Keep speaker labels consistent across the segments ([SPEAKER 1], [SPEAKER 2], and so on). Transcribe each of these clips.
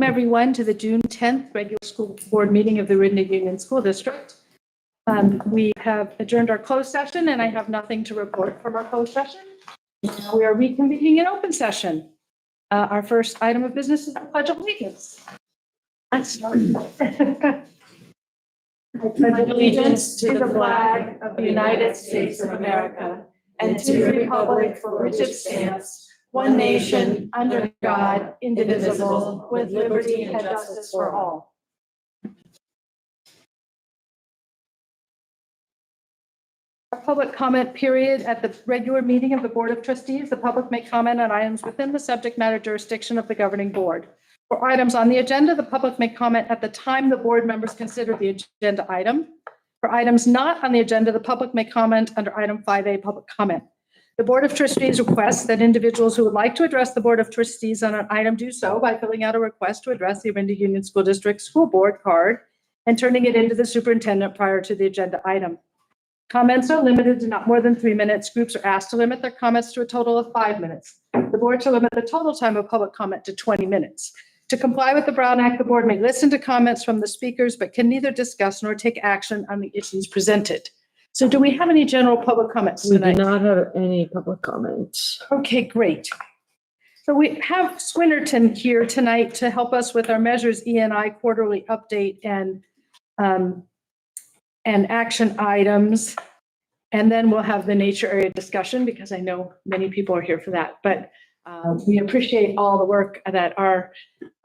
[SPEAKER 1] Welcome everyone to the June 10th regular school board meeting of the Orinda Union School District. We have adjourned our closed session and I have nothing to report from our closed session. Now we are reconvening in open session. Our first item of business is the Pledge of Allegiance. I pledge allegiance to the flag of the United States of America and to the republic for which it stands, one nation, under God, indivisible, with liberty and justice for all. Our public comment period at the regular meeting of the Board of Trustees. The public may comment on items within the subject matter jurisdiction of the governing board. For items on the agenda, the public may comment at the time the board members consider the agenda item. For items not on the agenda, the public may comment under item 5A, public comment. The Board of Trustees requests that individuals who would like to address the Board of Trustees on an item do so by filling out a request to address the Orinda Union School District School Board card and turning it into the superintendent prior to the agenda item. Comments are limited to not more than 3 minutes. Groups are asked to limit their comments to a total of 5 minutes. The board shall limit the total time of public comment to 20 minutes. To comply with the Brown Act, the board may listen to comments from the speakers, but can neither discuss nor take action on the issues presented. So do we have any general public comments tonight?
[SPEAKER 2] We do not have any public comments.
[SPEAKER 1] Okay, great. So we have Swinnerton here tonight to help us with our Measures E&I quarterly update and action items. And then we'll have the nature area discussion because I know many people are here for that. But we appreciate all the work that our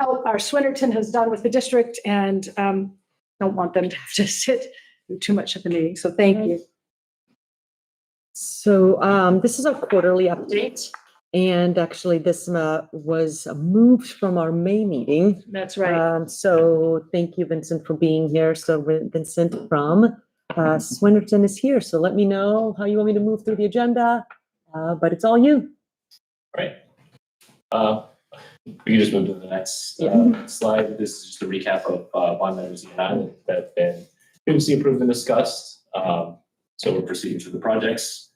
[SPEAKER 1] Swinnerton has done with the district and don't want them to have to sit through too much of the meeting. So thank you.
[SPEAKER 2] So this is our quarterly update. And actually this was moved from our May meeting.
[SPEAKER 1] That's right.
[SPEAKER 2] So thank you, Vincent, for being here. So Vincent from Swinnerton is here. So let me know how you want me to move through the agenda, but it's all you.
[SPEAKER 3] Right. We can just move to the next slide. This is just a recap of bond measures that have been previously approved and discussed. So we're proceeding through the projects.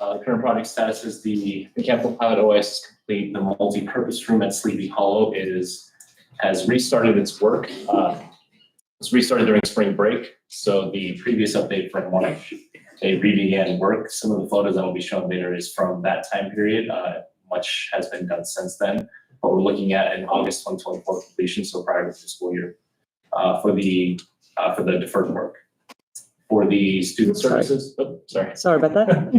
[SPEAKER 3] Current project status is the mechanical pilot OS is complete. The multi-purpose room at Sleepy Hollow has restarted its work. It's restarted during spring break. So the previous update from March, they re-began work. Some of the photos that will be shown later is from that time period. Much has been done since then, but we're looking at an August 2024 completion, so prior to the school year, for the deferred work. For the student services,
[SPEAKER 2] Sorry about that.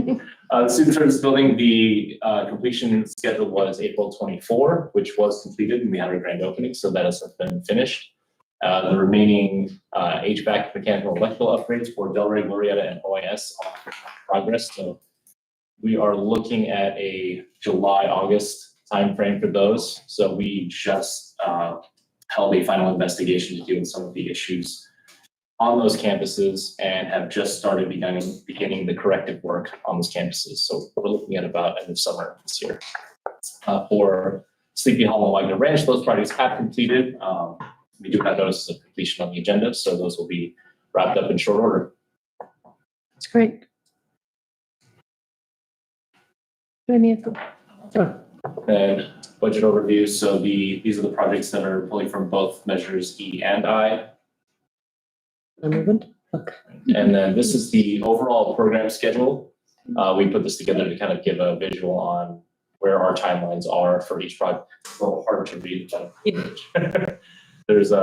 [SPEAKER 3] The student service building, the completion schedule was April 24, which was completed, and we had our grand opening, so that has been finished. The remaining HVAC, mechanical, electrical upgrades for Delray, Glorieta, and OIS are in progress. So we are looking at a July-August timeframe for those. So we just held a final investigation to deal with some of the issues on those campuses and have just started beginning the corrective work on those campuses. So we're looking at about end of summer this year. For Sleepy Hollow and Wagner Ranch, those projects have completed. We do have notices of completion on the agenda, so those will be wrapped up in short order.
[SPEAKER 1] That's great.
[SPEAKER 2] Sure.
[SPEAKER 3] And budget overview. So these are the projects that are pulling from both measures E and I.
[SPEAKER 2] Okay.
[SPEAKER 3] And then this is the overall program schedule. We put this together to kind of give a visual on where our timelines are for each project. It's a little hard to read, but there's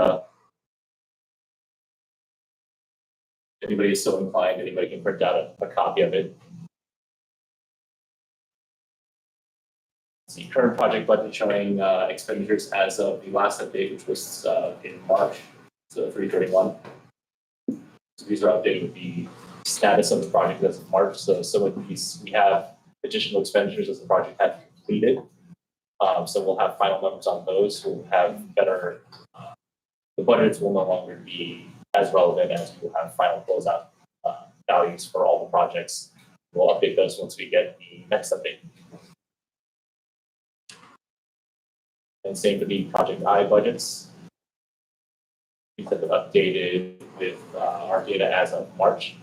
[SPEAKER 3] anybody is so inclined, anybody can print out a copy of it. See, current project budget showing expenditures as of the last update, which was in March, so 3/31. So these are updated with the status of the project as of March. So some of these, we have additional expenditures as the project has completed. So we'll have final numbers on those. We'll have better, the budgets will no longer be as relevant as we will have final closeout values for all the projects. We'll update those once we get the next update. And same for the Project I budgets. These have been updated with our data as of March.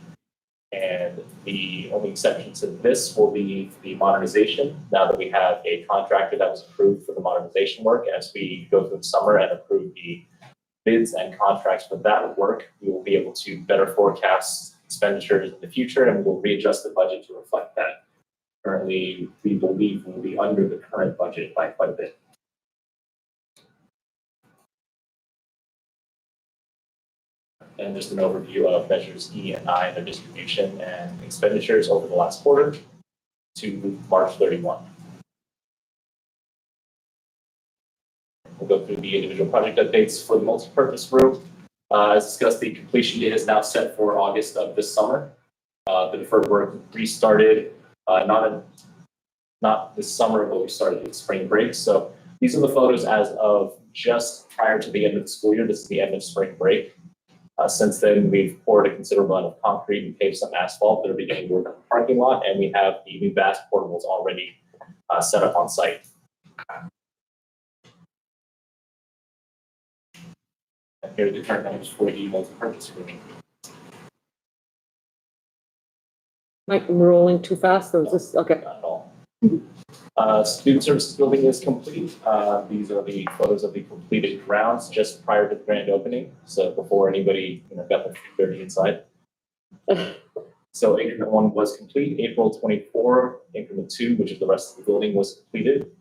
[SPEAKER 3] And the only exception to this will be the modernization. Now that we have a contractor that was approved for the modernization work, as we go through the summer and approve the bids and contracts for that work, we will be able to better forecast expenditures in the future, and we will readjust the budget to reflect that. Currently, we believe we'll be under the current budget by quite a bit. And just an overview of measures E and I, their distribution and expenditures over the last quarter to March 31. We'll go through the individual project updates for the multipurpose room. As discussed, the completion date is now set for August of this summer. The deferred work restarted, not this summer, but we started the spring break. So these are the photos as of just prior to the end of the school year. This is the end of spring break. Since then, we've poured a considerable amount of concrete and paved some asphalt. They're beginning work on the parking lot, and we have the new VAS portables already set up on site. And here are the current numbers for the multi-purpose room.
[SPEAKER 2] Mike, I'm rolling too fast, so is this, okay.
[SPEAKER 3] Not at all. Student services building is complete. These are the photos of the completed grounds just prior to the grand opening. So before anybody got the dirty inside. So increment 1 was complete, April 24. Increment 2, which is the rest of the building, was completed.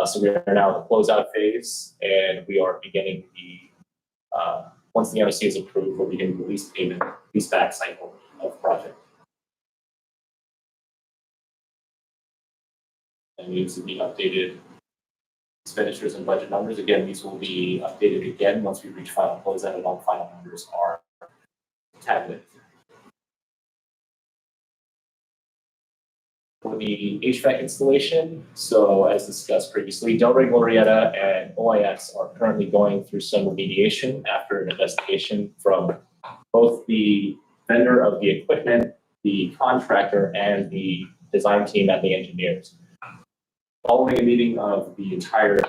[SPEAKER 3] So we are now in the closeout phase, and we are beginning the, once the NOC is approved, we'll begin the lease payment, lease back cycle of the project. And these will be updated expenditures and budget numbers. Again, these will be updated again once we reach final closeout and all final numbers are tabulated. For the HVAC installation, so as discussed previously, Delray Glorieta and OIS are currently going through some remediation after an investigation from both the vendor of the equipment, the contractor, and the design team and the engineers. Following a meeting of the entire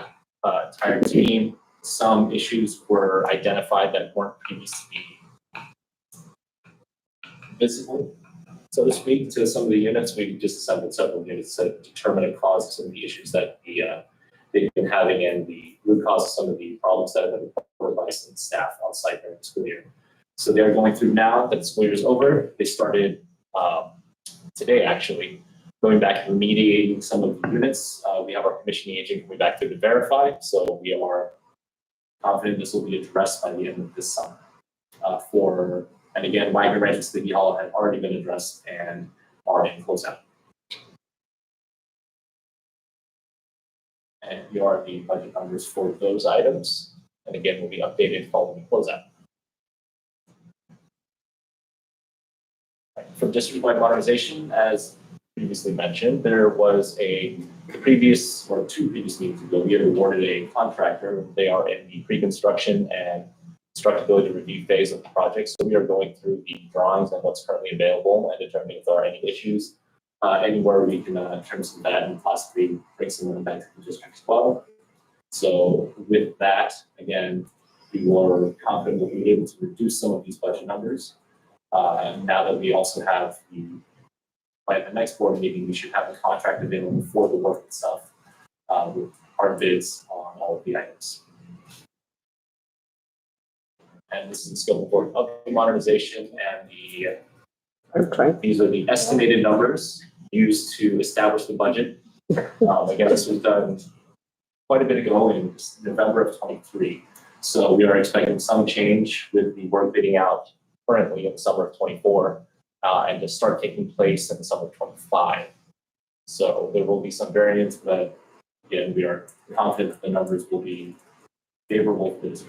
[SPEAKER 3] team, some issues were identified that weren't previously visible, so to speak, to some of the units. We just assembled several units to determine the cause of some of the issues that they've been having and the root cause of some of the problems that have been reported by some staff on site during the school year. So they're going through now that the school year is over. They started today, actually, going back and remediating some of the units. We have our commissioning agent coming back through to verify, so we are confident this will be addressed by the end of this summer. And again, Wagner Ranch and Sleepy Hollow have already been addressed and are in closeout. And here are the budget numbers for those items. And again, will be updated following closeout. For district-wide modernization, as previously mentioned, there was two previous meetings ago, we had awarded a contractor. They are in the pre-construction and constructability review phase of the project. So we are going through the drawings and what's currently available and determining if there are any issues. Anywhere we can trim some of that and possibly bring some of them back to the district as well. So with that, again, we were confident we'll be able to reduce some of these budget numbers. Now that we also have by the next board meeting, we should have the contract available for the work itself with hard bids on all of the items. And this is the scope of work of the modernization and these are the estimated numbers used to establish the budget. Again, this was done quite a bit ago in November of 23. So we are expecting some change with the work bidding out currently in the summer of 24 and to start taking place in the summer of 25. So there will be some variance, but again, we are confident that the numbers will be favorable for this.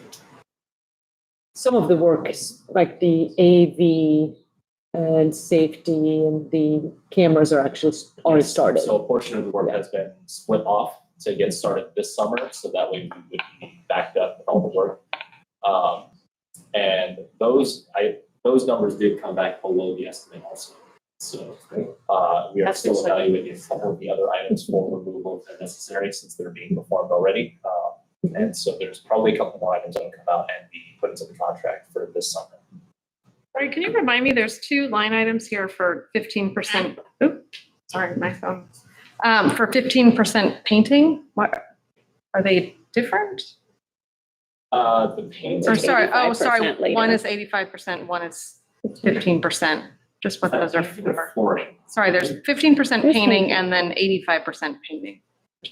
[SPEAKER 2] Some of the work is like the AV and safety and the cameras are actually already started.
[SPEAKER 3] So a portion of the work has been split off to get started this summer, so that way we would be backed up with all the work. And those numbers did come back below the estimate also. So we are still evaluating some of the other items for removal if they're necessary, since they're being performed already. And so there's probably a couple more items that will come out and be put into the contract for this summer.
[SPEAKER 4] Sorry, can you remind me, there's two line items here for 15%. Oops, sorry, my phone. For 15% painting, what, are they different?
[SPEAKER 3] The paint.
[SPEAKER 4] Or sorry, oh,
[SPEAKER 5] 85%
[SPEAKER 4] sorry, one
[SPEAKER 5] later.
[SPEAKER 4] is 85%, one is 15%. Just what those are for.
[SPEAKER 3] Flooring.
[SPEAKER 4] Sorry, there's 15%
[SPEAKER 5] There's
[SPEAKER 4] painting
[SPEAKER 5] painting.
[SPEAKER 4] and then 85% painting.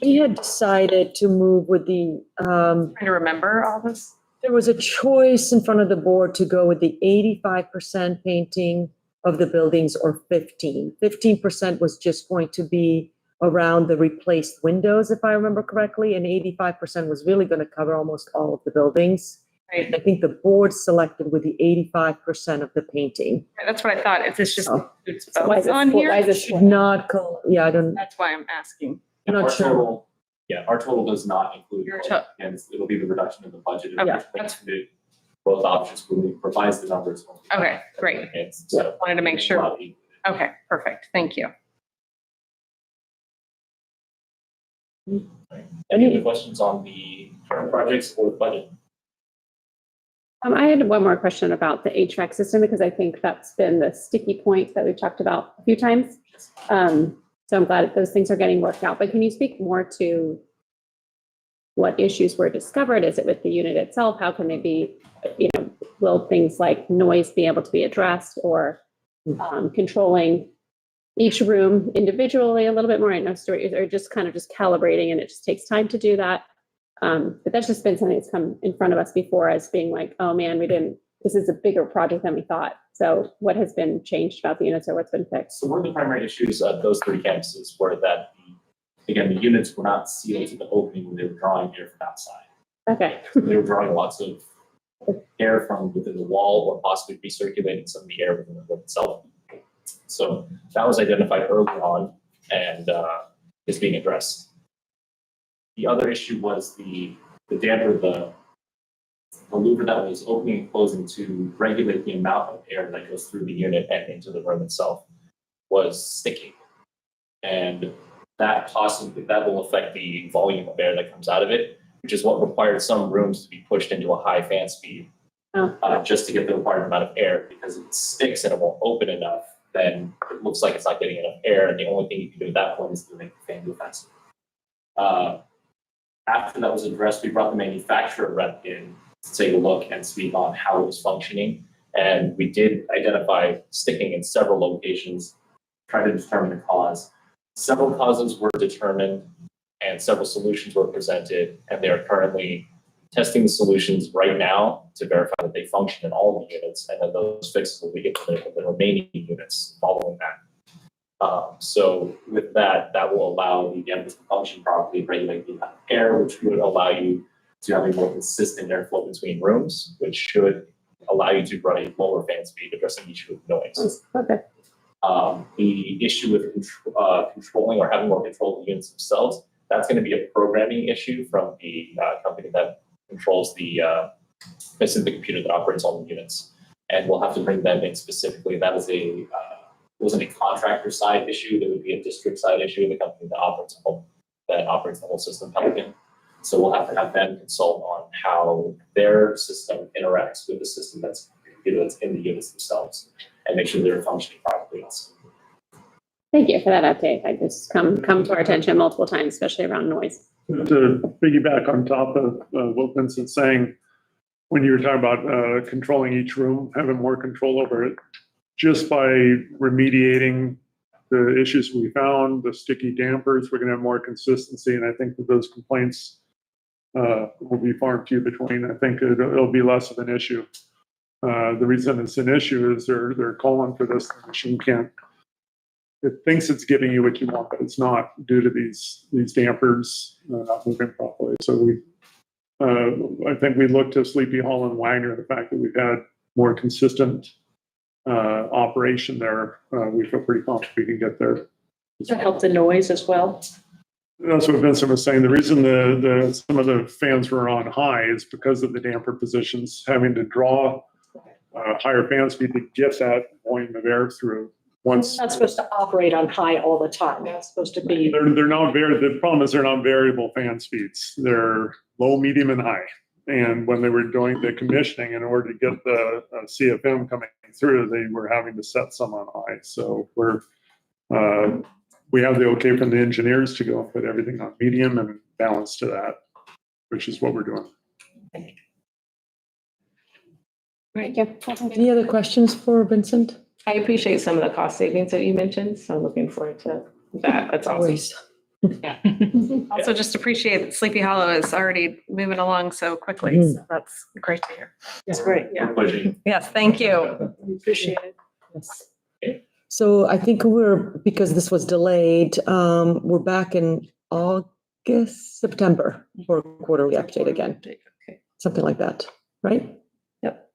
[SPEAKER 2] We had decided to move with the,
[SPEAKER 4] Trying to remember all this.
[SPEAKER 2] there was a choice in front of the board to go with the 85% painting of the buildings or 15. 15% was just going to be around the replaced windows, if I remember correctly, and 85% was really going to cover almost all of the buildings.
[SPEAKER 4] Right,
[SPEAKER 2] I think the board selected with the 85% of the painting.
[SPEAKER 4] that's what I thought. Is this just
[SPEAKER 2] Oh.
[SPEAKER 4] it's
[SPEAKER 5] So why is
[SPEAKER 4] both
[SPEAKER 5] it
[SPEAKER 4] on
[SPEAKER 5] split- why
[SPEAKER 4] here?
[SPEAKER 5] is it split?
[SPEAKER 2] Not, yeah, I don't,
[SPEAKER 4] That's why I'm asking.
[SPEAKER 2] I'm not
[SPEAKER 3] Our
[SPEAKER 2] sure.
[SPEAKER 3] total, yeah, our total does not include,
[SPEAKER 4] Your
[SPEAKER 3] both, and it'll be the reduction in the budget.
[SPEAKER 4] Okay,
[SPEAKER 3] That's both options, when we provides the numbers.
[SPEAKER 4] Okay, great.
[SPEAKER 3] It's, so.
[SPEAKER 4] Wanted to make sure. Okay, perfect. Thank you.
[SPEAKER 3] Any other questions on the current projects or the budget?
[SPEAKER 5] I had one more question about the HVAC system, because I think that's been the sticky point that we've talked about a few times. So I'm glad that those things are getting worked out, but can you speak more to what issues were discovered? Is it with the unit itself? How can they be, will things like noise be able to be addressed, or controlling each room individually a little bit more? I know Stuart, or just kind of just calibrating, and it just takes time to do that. But that's just been something that's come in front of us before as being like, oh man, this is a bigger project than we thought. So what has been changed about the units, or what's been fixed?
[SPEAKER 3] So one of the primary issues of those three campuses were that, again, the units were not sealed to the opening when they were drawing air from outside.
[SPEAKER 5] Okay.
[SPEAKER 3] They were drawing lots of air from within the wall, or possibly recirculating some of the air within the room itself. So that was identified early on and is being addressed. The other issue was the damper, the louver that was opening and closing to regulate the amount of air that goes through the unit and into the room itself was sticking. And that will affect the volume of air that comes out of it, which is what required some rooms to be pushed into a high fan speed just to get the required amount of air, because it sticks and it won't open enough. Then it looks like it's not getting enough air, and the only thing you can do at that point is to make the fan go faster. After that was addressed, we brought the manufacturer rep in to take a look and speak on how it was functioning. And we did identify sticking in several locations, try to determine the cause. Several causes were determined and several solutions were presented, and they are currently testing the solutions right now to verify that they function in all the units, and then those fixes will be implemented in the remaining units following that. So with that will allow the dampers to function properly, regulate the amount of air, which would allow you to have a more consistent airflow between rooms, which should allow you to run a lower fan speed, addressing the issue of noise.
[SPEAKER 5] Okay.
[SPEAKER 3] The issue with controlling or having more control of the units themselves, that's going to be a programming issue from the company that controls basically the computer that operates all the units. And we'll have to bring them in specifically. That is it wasn't a contractor side issue, there would be a district side issue, the company that operates the whole system, Pelican. So we'll have to have them consult on how their system interacts with the system that's in the units themselves, and make sure they're functioning properly also.
[SPEAKER 5] Thank you for that update. I just come to our attention multiple times, especially around noise.
[SPEAKER 6] To piggyback on top of what Vincent's saying, when you were talking about controlling each room, having more control over it, just by remediating the issues we found, the sticky dampers, we're going to have more consistency. And I think that those complaints will be far and few between. I think it'll be less of an issue. The reason it's an issue is they're calling for this. The machine it thinks it's giving you what you want, but it's not, due to these dampers not moving properly. So I think we look to Sleepy Hollow and Wagner, the fact that we've had more consistent operation there, we feel pretty confident we can get there.
[SPEAKER 1] Does that help the noise as well?
[SPEAKER 6] That's what Vincent was saying. The reason some of the fans were on high is because of the damper positions, having to draw higher fan speed to get that volume of air through.
[SPEAKER 7] It's not supposed to operate on high all the time. That's supposed to be.
[SPEAKER 6] They're not the problem is they're not variable fan speeds. They're low, medium, and high. And when they were doing the commissioning, in order to get the CFM coming through, they were having to set some on high. So we have the okay from the engineers to go and put everything on medium and balance to that, which is what we're doing.
[SPEAKER 5] Thank you.
[SPEAKER 2] Any other questions for Vincent?
[SPEAKER 8] I appreciate some of the cost savings that you mentioned, so I'm looking forward to that. That's awesome.
[SPEAKER 2] Always.
[SPEAKER 4] Also just appreciate that Sleepy Hollow is already moving along so quickly. So that's great to hear.
[SPEAKER 1] It's great.
[SPEAKER 4] Yeah.
[SPEAKER 3] Pleasure.
[SPEAKER 4] Yes, thank you.
[SPEAKER 1] We appreciate it.
[SPEAKER 2] Yes. So I think because this was delayed, we're back in August, September for a quarterly update again,
[SPEAKER 1] Okay.
[SPEAKER 2] something like that, right?
[SPEAKER 1] Yep.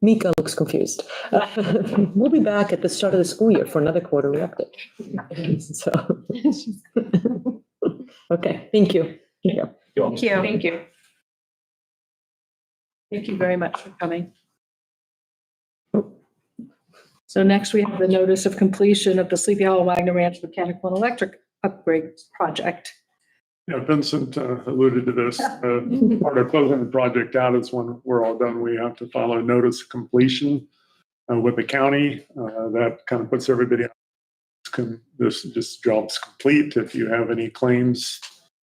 [SPEAKER 2] Mika looks confused. We'll be back at the start of the school year for another quarterly update. So, okay, thank you. Yeah.
[SPEAKER 4] Thank you.
[SPEAKER 8] Thank you.
[SPEAKER 1] Thank you very much for coming. So next we have the notice of completion of the Sleepy Hollow Wagner Ranch Mechanical and Electric Upgrade Project.
[SPEAKER 6] Yeah, Vincent alluded to this. Part of closing the project out is when we're all done, we have to file a notice of completion with the county. That kind of puts everybody on. This job's complete. If you have any claims,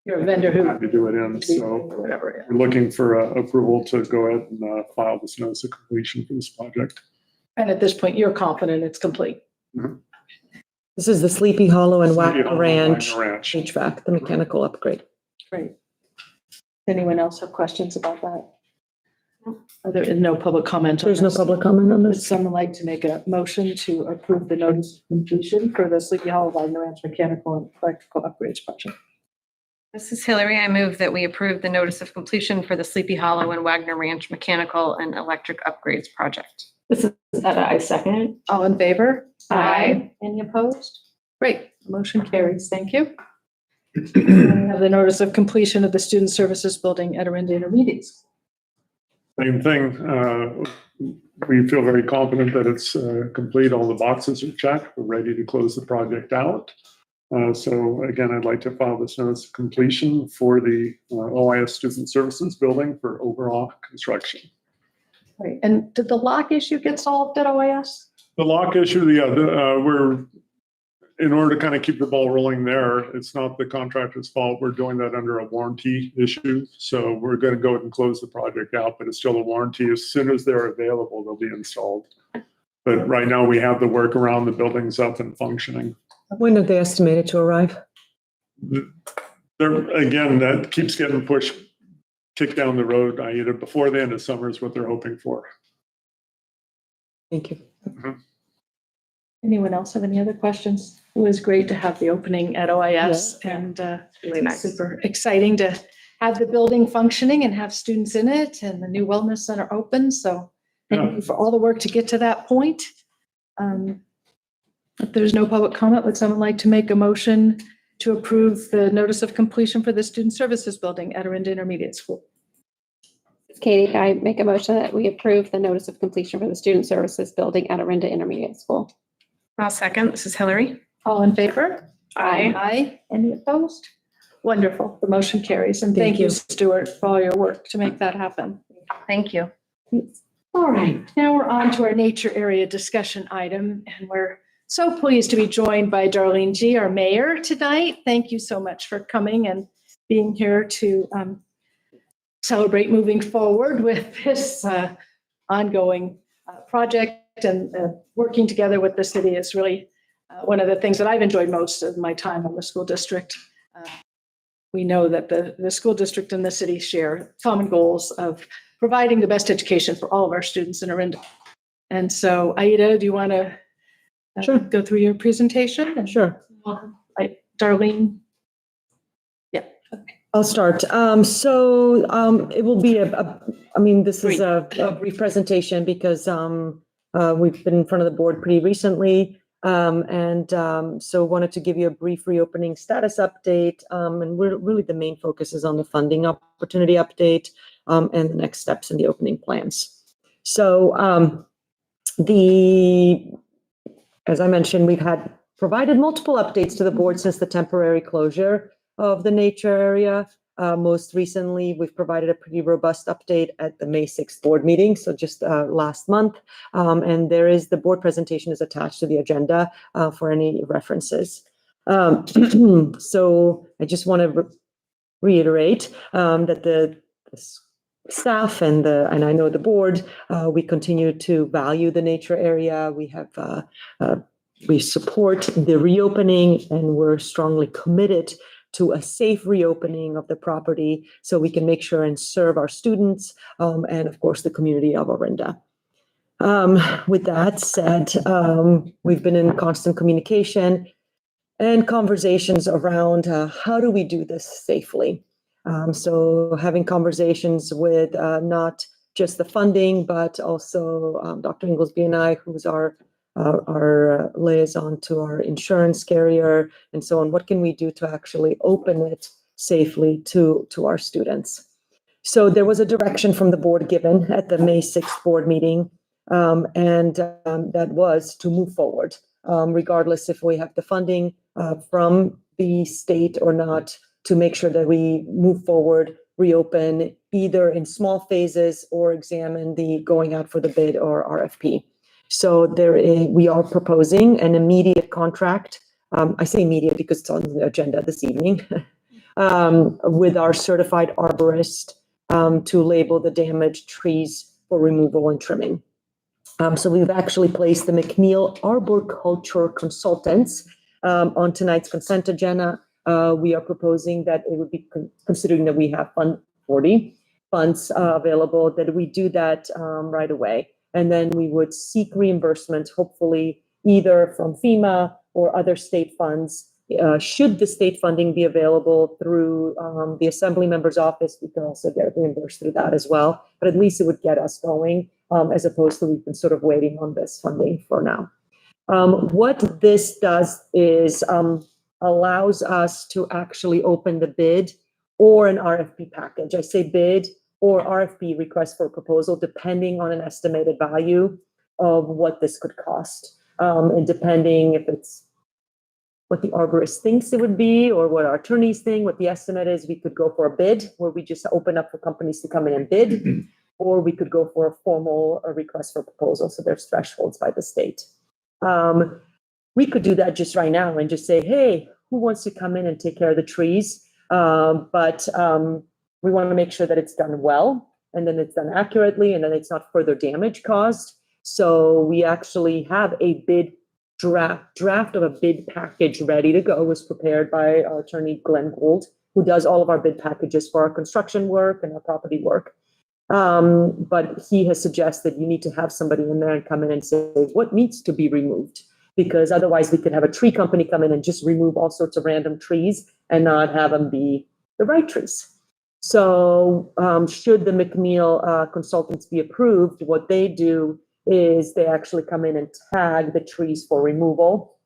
[SPEAKER 1] You're a vendor who.
[SPEAKER 6] to do it in. So
[SPEAKER 1] Whatever.
[SPEAKER 6] we're looking for approval to go ahead and file this notice of completion for this project.
[SPEAKER 1] And at this point, you're confident it's complete.
[SPEAKER 2] This is the Sleepy Hollow and
[SPEAKER 6] Sleepy
[SPEAKER 2] Wagner
[SPEAKER 6] Hollow
[SPEAKER 2] Ranch
[SPEAKER 6] Wagner Ranch.
[SPEAKER 2] HVAC, the mechanical upgrade.
[SPEAKER 1] Great. Anyone else have questions about that? There is no public comment. on
[SPEAKER 2] There's no
[SPEAKER 1] this.
[SPEAKER 2] public comment on
[SPEAKER 1] Would
[SPEAKER 2] this?
[SPEAKER 1] someone like to make a motion to approve the notice of completion for the Sleepy Hollow Wagner Ranch Mechanical and Electrical Upgrades Project?
[SPEAKER 4] This is Hillary. I move that we approve the notice of completion for the Sleepy Hollow and Wagner Ranch Mechanical and Electric Upgrades Project.
[SPEAKER 8] This is, I second.
[SPEAKER 1] All in favor?
[SPEAKER 8] Aye.
[SPEAKER 1] Any opposed? Great, motion carries. Thank you. We have the notice of completion of the Student Services Building at Orinda Intermediate School.
[SPEAKER 6] Same thing. We feel very confident that it's complete. All the boxes are checked. We're ready to close the project out. So again, I'd like to file this notice of completion for the OIS Student Services Building for overall construction.
[SPEAKER 1] Right, and did the lock issue get solved at OIS?
[SPEAKER 6] The lock issue, we're, in order to kind of keep the ball rolling there, it's not the contractor's fault. We're doing that under a warranty issue. So we're going to go ahead and close the project out, but it's still a warranty. As soon as they're available, they'll be installed. But right now we have the work around the building's up and functioning.
[SPEAKER 2] When are they estimated to arrive?
[SPEAKER 6] Again, that keeps getting pushed, kicked down the road. Either before the end of summer is what they're hoping for.
[SPEAKER 2] Thank you.
[SPEAKER 1] Anyone else have any other questions? It was great to have the opening at OIS and
[SPEAKER 8] Really nice.
[SPEAKER 1] super exciting to have the building functioning and have students in it and the new wellness center open. So thank you for all the work to get to that point. If there's no public comment, would someone like to make a motion to approve the notice of completion for the Student Services Building at Orinda Intermediate School?
[SPEAKER 5] Katie, I make a motion that we approve the notice of completion for the Student Services Building at Orinda Intermediate School.
[SPEAKER 4] I'll second. This is Hillary.
[SPEAKER 1] All in favor?
[SPEAKER 8] Aye.
[SPEAKER 1] Aye. Any opposed? Wonderful. The motion carries. And thank
[SPEAKER 2] Thank
[SPEAKER 1] you,
[SPEAKER 2] you.
[SPEAKER 1] Stuart, for all your work to make that happen.
[SPEAKER 4] Thank you.
[SPEAKER 1] All right, now we're on to our nature area discussion item, and we're so pleased to be joined by Darlene G., our mayor, tonight. Thank you so much for coming and being here to celebrate moving forward with this ongoing project, and working together with the city is really one of the things that I've enjoyed most of my time on the school district. We know that the school district and the city share common goals of providing the best education for all of our students in Orinda. And so, Aida, do you want to
[SPEAKER 2] Sure.
[SPEAKER 1] go through your presentation? And
[SPEAKER 2] Sure.
[SPEAKER 1] Darlene? Yeah.
[SPEAKER 2] I'll start. It will be this is a brief presentation because we've been in front of the board pretty recently. So wanted to give you a brief reopening status update. And really the main focus is on the funding opportunity update and the next steps in the opening plans. So as I mentioned, we've had provided multiple updates to the board since the temporary closure of the nature area. Most recently, we've provided a pretty robust update at the May 6th board meeting, so just last month. And the board presentation is attached to the agenda for any references. So I just want to reiterate that the staff and I know the board, we continue to value the nature area. We support the reopening, and we're strongly committed to a safe reopening of the property so we can make sure and serve our students and of course the community of Orinda. With that said, we've been in constant communication and conversations around how do we do this safely. So having conversations with not just the funding, but also Dr. Inglesby and I, who's our liaison to our insurance carrier and so on. What can we do to actually open it safely to our students? So there was a direction from the board given at the May 6th board meeting, and that was to move forward, regardless if we have the funding from the state or not, to make sure that we move forward, reopen either in small phases or examine the going out for the bid or RFP. So we are proposing an immediate contract. I say immediate because it's on the agenda this evening, with our certified arborist to label the damaged trees for removal and trimming. So we've actually placed the McNeil Arboriculture Consultants on tonight's consent agenda. We are proposing that it would be considering that we have Fund 40 funds available, that we do that right away. And then we would seek reimbursement, hopefully either from FEMA or other state funds. Should the state funding be available through the Assembly Member's Office, we can also get reimbursed through that as well. But at least it would get us going, as opposed to we've been sort of waiting on this funding for now. What this does is allows us to actually open the bid or an RFP package. I say bid or RFP, request for proposal, depending on an estimated value of what this could cost. And depending if it's what the arborist thinks it would be or what our attorneys think, what the estimate is, we could go for a bid where we just open up for companies to come in and bid, or we could go for a formal request for proposal. So there's thresholds by the state. We could do that just right now and just say, hey, who wants to come in and take care of the trees? But we want to make sure that it's done well, and then it's done accurately, and then it's not further damage caused. So we actually have a bid draft of a bid package ready to go. It was prepared by our attorney, Glenn Gould, who does all of our bid packages for our construction work and our property work. But he has suggested you need to have somebody in there and come in and say what needs to be removed, because otherwise we could have a tree company come in and just remove all sorts of random trees and not have them be the right trees. So should the McNeil consultants be approved, what they do is they actually come in and tag the trees for removal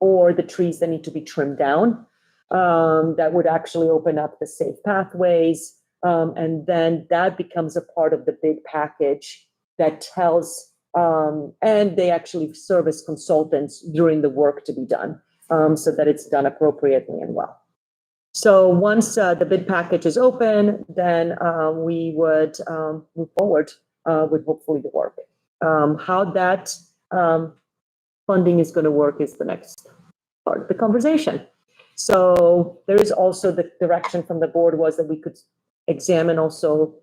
[SPEAKER 2] or the trees that need to be trimmed down. That would actually open up the safe pathways. And then that becomes a part of the bid package that tells, and they actually serve as consultants during the work to be done, so that it's done appropriately and well. So once the bid package is open, then we would move forward with hopefully the work. How that funding is going to work is the next part of the conversation. So there is also the direction from the board was that we could examine also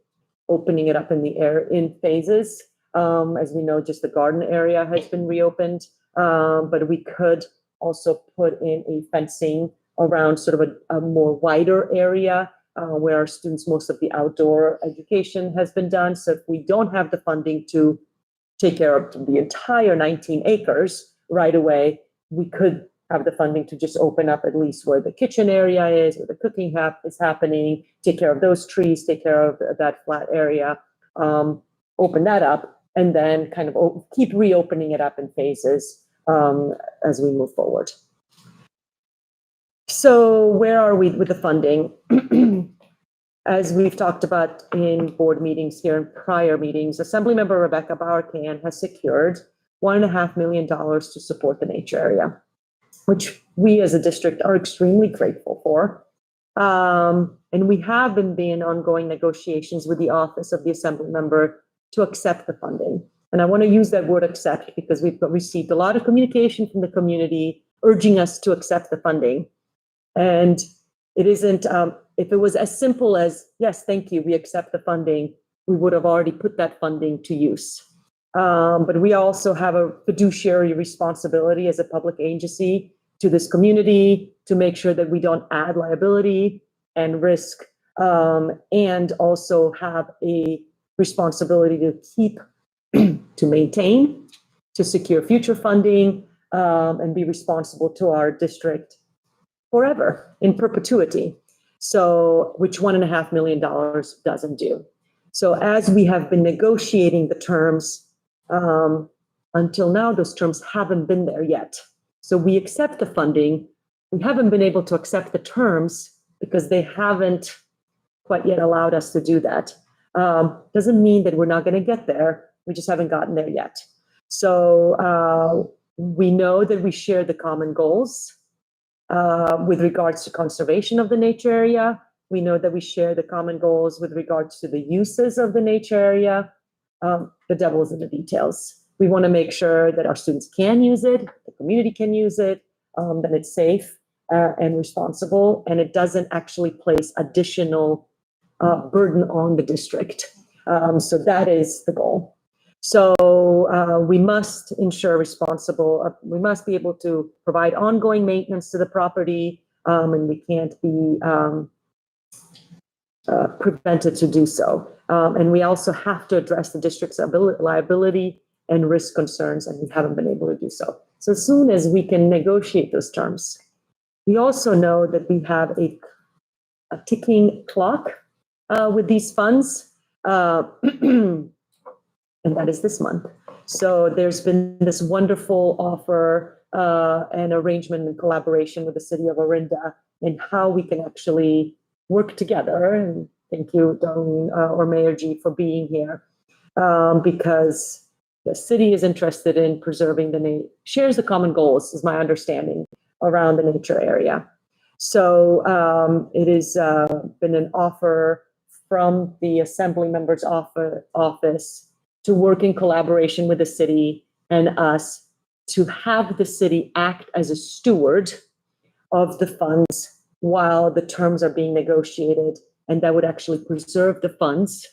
[SPEAKER 2] opening it up in the air in phases. As we know, just the garden area has been reopened, but we could also put in a fencing around sort of a more wider area where our students, most of the outdoor education has been done. So if we don't have the funding to take care of the entire 19 acres right away, we could have the funding to just open up at least where the kitchen area is, where the cooking is happening, take care of those trees, take care of that flat area, open that up, and then kind of keep reopening it up in phases as we move forward. So where are we with the funding? As we've talked about in board meetings here and prior meetings, Assemblymember Rebecca Bauer-Can has secured $1.5 million to support the nature area, which we as a district are extremely grateful for. And we have been in ongoing negotiations with the Office of the Assembly Member to accept the funding. And I want to use that word accept because we've received a lot of communication from the community urging us to accept the funding. And it isn't, if it was as simple as, yes, thank you, we accept the funding, we would have already put that funding to use. But we also have a fiduciary responsibility as a public agency to this community to make sure that we don't add liability and risk, and also have a responsibility to keep, to maintain, to secure future funding, and be responsible to our district forever, in perpetuity. So, which $1.5 million doesn't do. So as we have been negotiating the terms, until now, those terms haven't been there yet. So we accept the funding. We haven't been able to accept the terms because they haven't quite yet allowed us to do that. Doesn't mean that we're not going to get there. We just haven't gotten there yet. So we know that we share the common goals with regards to conservation of the nature area. We know that we share the common goals with regards to the uses of the nature area. The devil is in the details. We want to make sure that our students can use it, the community can use it, that it's safe and responsible, and it doesn't actually place additional burden on the district. So that is the goal. So we must ensure we must be able to provide ongoing maintenance to the property, and we can't be prevented to do so. And we also have to address the district's liability and risk concerns, and we haven't been able to do so. So as soon as we can negotiate those terms, we also know that we have a ticking clock with these funds, and that is this month. So there's been this wonderful offer and arrangement and collaboration with the city of Orinda and how we can actually work together. And thank you, Darlene or Mayor G, for being here, because the city is interested in preserving shares the common goals, is my understanding, around the nature area. So it has been an offer from the Assembly Member's office to work in collaboration with the city and us to have the city act as a steward of the funds while the terms are being negotiated, and that would actually preserve the funds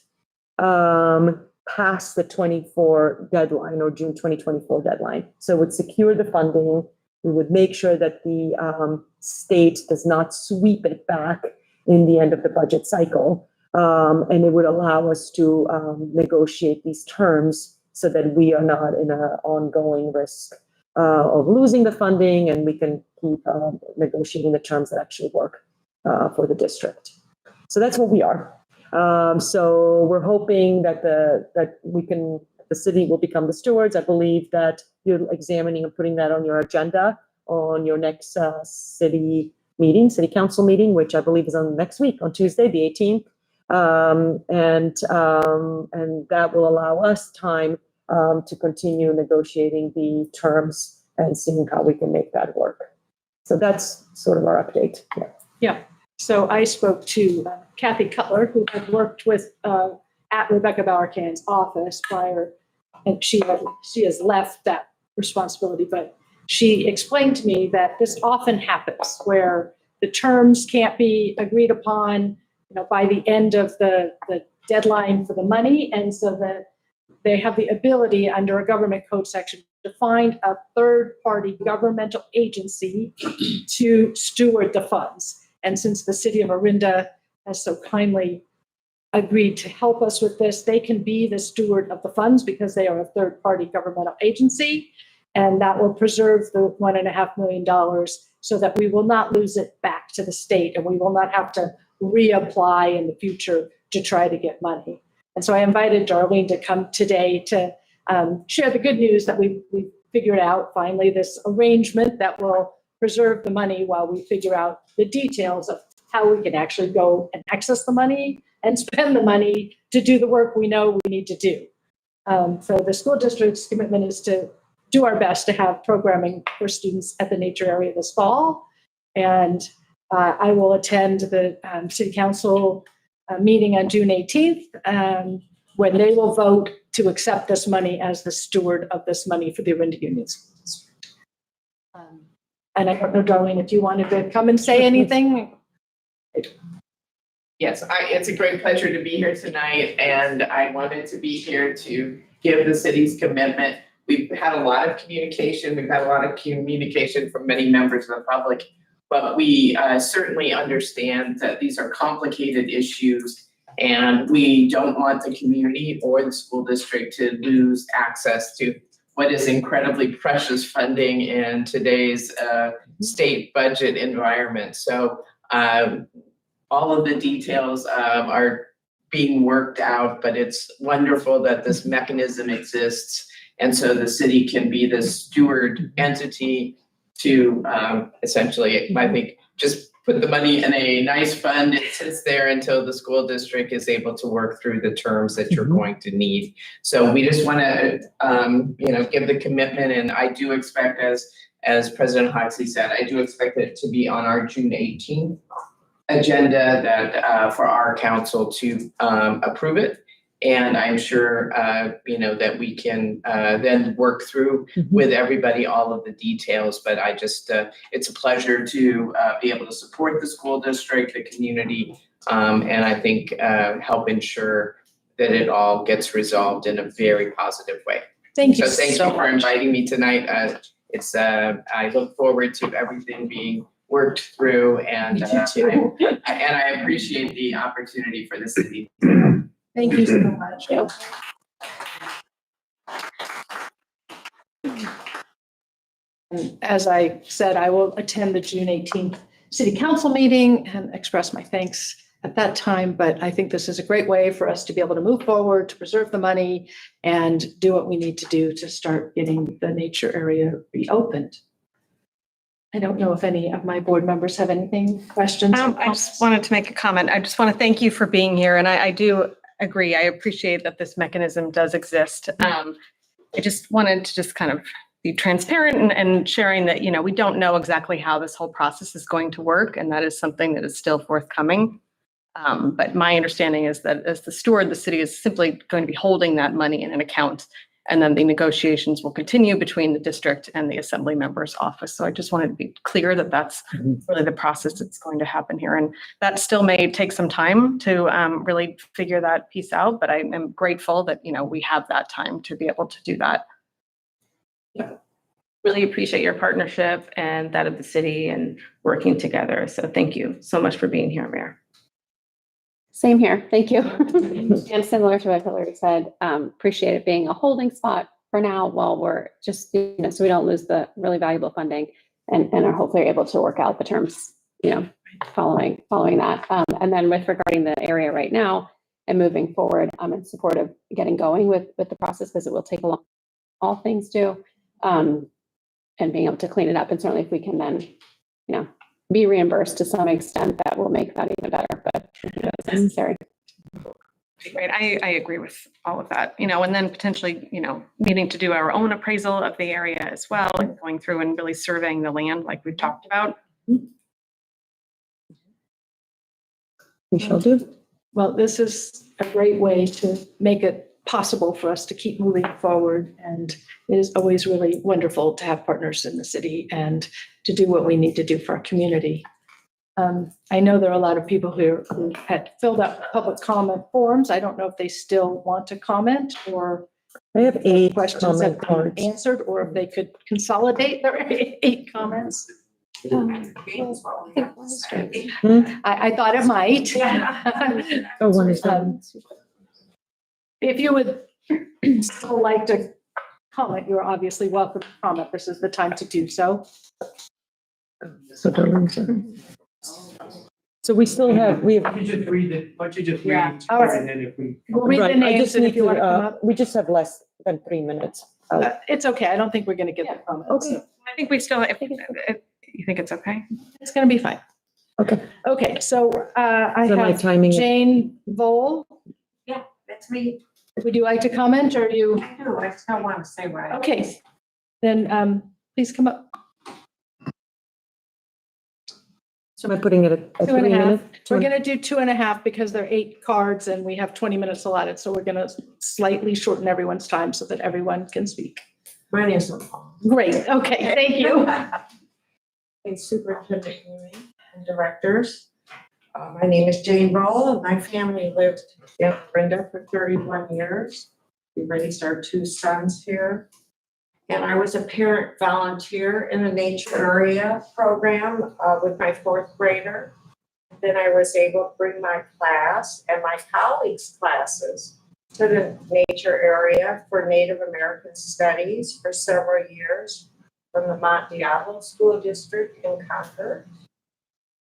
[SPEAKER 2] past the 24 deadline or June 2024 deadline. So it would secure the funding. We would make sure that the state does not sweep it back in the end of the budget cycle. And it would allow us to negotiate these terms so that we are not in an ongoing risk of losing the funding, and we can keep negotiating the terms that actually work for the district. So that's what we are. So we're hoping that the city will become the stewards. I believe that you're examining and putting that on your agenda on your next city council meeting, which I believe is on next week on Tuesday, the 18th. And that will allow us time to continue negotiating the terms and seeing how we can make that work. So that's sort of our update.
[SPEAKER 7] Yeah. So I spoke to Kathy Cutler, who had worked with at Rebecca Bauercan's office prior, and she has left that responsibility, but she explained to me that this often happens where the terms can't be agreed upon, by the end of the deadline for the money, and so that they have the ability under a government code section to find a third-party governmental agency to steward the funds. And since the city of Orinda has so kindly agreed to help us with this, they can be the steward of the funds because they are a third-party governmental agency, and that will preserve the $1.5 million so that we will not lose it back to the state, and we will not have to reapply in the future to try to get money. And so I invited Darlene to come today to share the good news that we figured out finally this arrangement that will preserve the money while we figure out the details of how we can actually go and access the money and spend the money to do the work we know we need to do. So the school district's commitment is to do our best to have programming for students at the nature area this fall. And I will attend the city council meeting on June 18th, when they will vote to accept this money as the steward of this money for the Orinda Union School District. And I don't know, Darlene, if you wanted to come and say anything.
[SPEAKER 8] Yes, it's a great pleasure to be here tonight, and I wanted to be here to give the city's commitment. We've had a lot of communication. We've had a lot of communication from many members of the public, but we certainly understand that these are complicated issues, and we don't want the community or the school district to lose access to what is incredibly precious funding in today's state budget environment. So all of the details are being worked out, but it's wonderful that this mechanism exists. And so the city can be the steward entity to essentially, I think, just put the money in a nice fund. It sits there until the school district is able to work through the terms that you're going to need. So we just want to, give the commitment. And I do expect, as President Hoxley said, I do expect it to be on our June 18th agenda that for our council to approve it. And I'm sure, that we can then work through with everybody all of the details. But I just, it's a pleasure to be able to support the school district, the community, and I think help ensure that it all gets resolved in a very positive way.
[SPEAKER 7] Thank you
[SPEAKER 8] So thank
[SPEAKER 7] so
[SPEAKER 8] you for
[SPEAKER 7] much.
[SPEAKER 8] inviting me tonight. I look forward to everything being worked through, and I appreciate the opportunity for the city.
[SPEAKER 7] Thank you so much. And as I said, I will attend the June 18th city council meeting and express my thanks at that time. But I think this is a great way for us to be able to move forward, to preserve the money and do what we need to do to start getting the nature area reopened. I don't know if any of my board members have anything, questions?
[SPEAKER 4] I just wanted to make a comment. I just want to thank you for being here. And I do agree. I appreciate that this mechanism does exist. I just wanted to just kind of be transparent and sharing that, we don't know exactly how this whole process is going to work. And that is something that is still forthcoming. But my understanding is that as the steward, the city is simply going to be holding that money in an account. And then the negotiations will continue between the district and the assembly member's office. So I just wanted to be clear that that's really the process that's going to happen here. And that still may take some time to really figure that piece out, but I am grateful that, we have that time to be able to do that.
[SPEAKER 8] Really appreciate your partnership and that of the city and working together. So thank you so much for being here, Mayor.
[SPEAKER 5] Same here. Thank you. And similar to what Hillary said, appreciate it being a holding spot for now while we're just, so we don't lose the really valuable funding and are hopefully able to work out the terms, following that. And then with regarding the area right now and moving forward, I'm in support of getting going with the process because it will take a long, all things do, and being able to clean it up. And certainly if we can then, be reimbursed to some extent, that will make that even better, but that's necessary.
[SPEAKER 4] Right. I agree with all of that, and then potentially, needing to do our own appraisal of the area as well, and going through and really surveying the land like we've talked about.
[SPEAKER 2] We shall do.
[SPEAKER 7] Well, this is a great way to make it possible for us to keep moving forward. And it is always really wonderful to have partners in the city and to do what we need to do for our community. I know there are a lot of people who had filled out public comment forms. I don't know if they still want to comment or
[SPEAKER 2] I have 8
[SPEAKER 7] questions have
[SPEAKER 2] comment
[SPEAKER 7] been
[SPEAKER 2] cards.
[SPEAKER 7] answered, or if they could consolidate their 8 comments. I thought it might.
[SPEAKER 2] Oh, one is done.
[SPEAKER 7] If you would still like to comment, you're obviously welcome to comment. This is the time to do so.
[SPEAKER 2] So we still have, we have.
[SPEAKER 9] Why don't you just read it, why don't you just read
[SPEAKER 7] Yeah.
[SPEAKER 9] it,
[SPEAKER 7] All right.
[SPEAKER 9] and then if we.
[SPEAKER 7] We'll read the
[SPEAKER 2] Right, I
[SPEAKER 7] names
[SPEAKER 2] just
[SPEAKER 7] and
[SPEAKER 2] need
[SPEAKER 7] if you want to come up.
[SPEAKER 2] we just have less than 3 minutes.
[SPEAKER 7] It's okay. I don't think we're going to get the comments.
[SPEAKER 2] Okay.
[SPEAKER 4] I think we still, if you think it's okay.
[SPEAKER 7] It's going to be fine.
[SPEAKER 2] Okay.
[SPEAKER 7] Okay, so I
[SPEAKER 2] So my
[SPEAKER 7] have
[SPEAKER 2] timing is-
[SPEAKER 7] Jane Vole.
[SPEAKER 8] That's me.
[SPEAKER 7] Would you like to comment or you?
[SPEAKER 8] I do. I just don't want to say what I.
[SPEAKER 7] Okay, then please come up.
[SPEAKER 2] So am I putting it at
[SPEAKER 1] 2.5.
[SPEAKER 2] 3 minutes?
[SPEAKER 1] We're going to do 2.5 because there are 8 cards and we have 20 minutes allotted. So we're going to slightly shorten everyone's time so that everyone can speak.
[SPEAKER 10] My name's Paul.
[SPEAKER 1] Great. Okay. Thank you.
[SPEAKER 10] And Superintendent and directors. My name is Jane Roll, and my family lived in Orinda for 31 years. We raised our 2 sons here. And I was a parent volunteer in the nature area program with my 4th grader. Then I was able to bring my class and my colleagues' classes to the nature area for Native American Studies for several years from the Mount Diablo School District in Concord.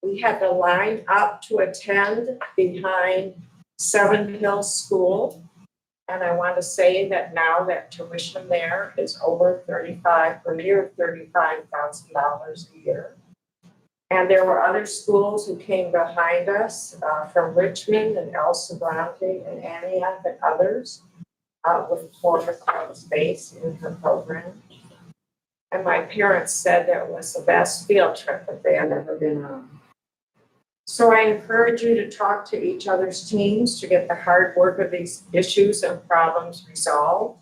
[SPEAKER 10] We had to line up to attend behind Seven Hills School. And I want to say that now that tuition there is over near $35,000 a year. And there were other schools who came behind us from Richmond and El Sobrante and Antioch and others with former space in her program. And my parents said that it was the best field trip that they had ever been on. So I encourage you to talk to each other's teams to get the hard work of these issues and problems resolved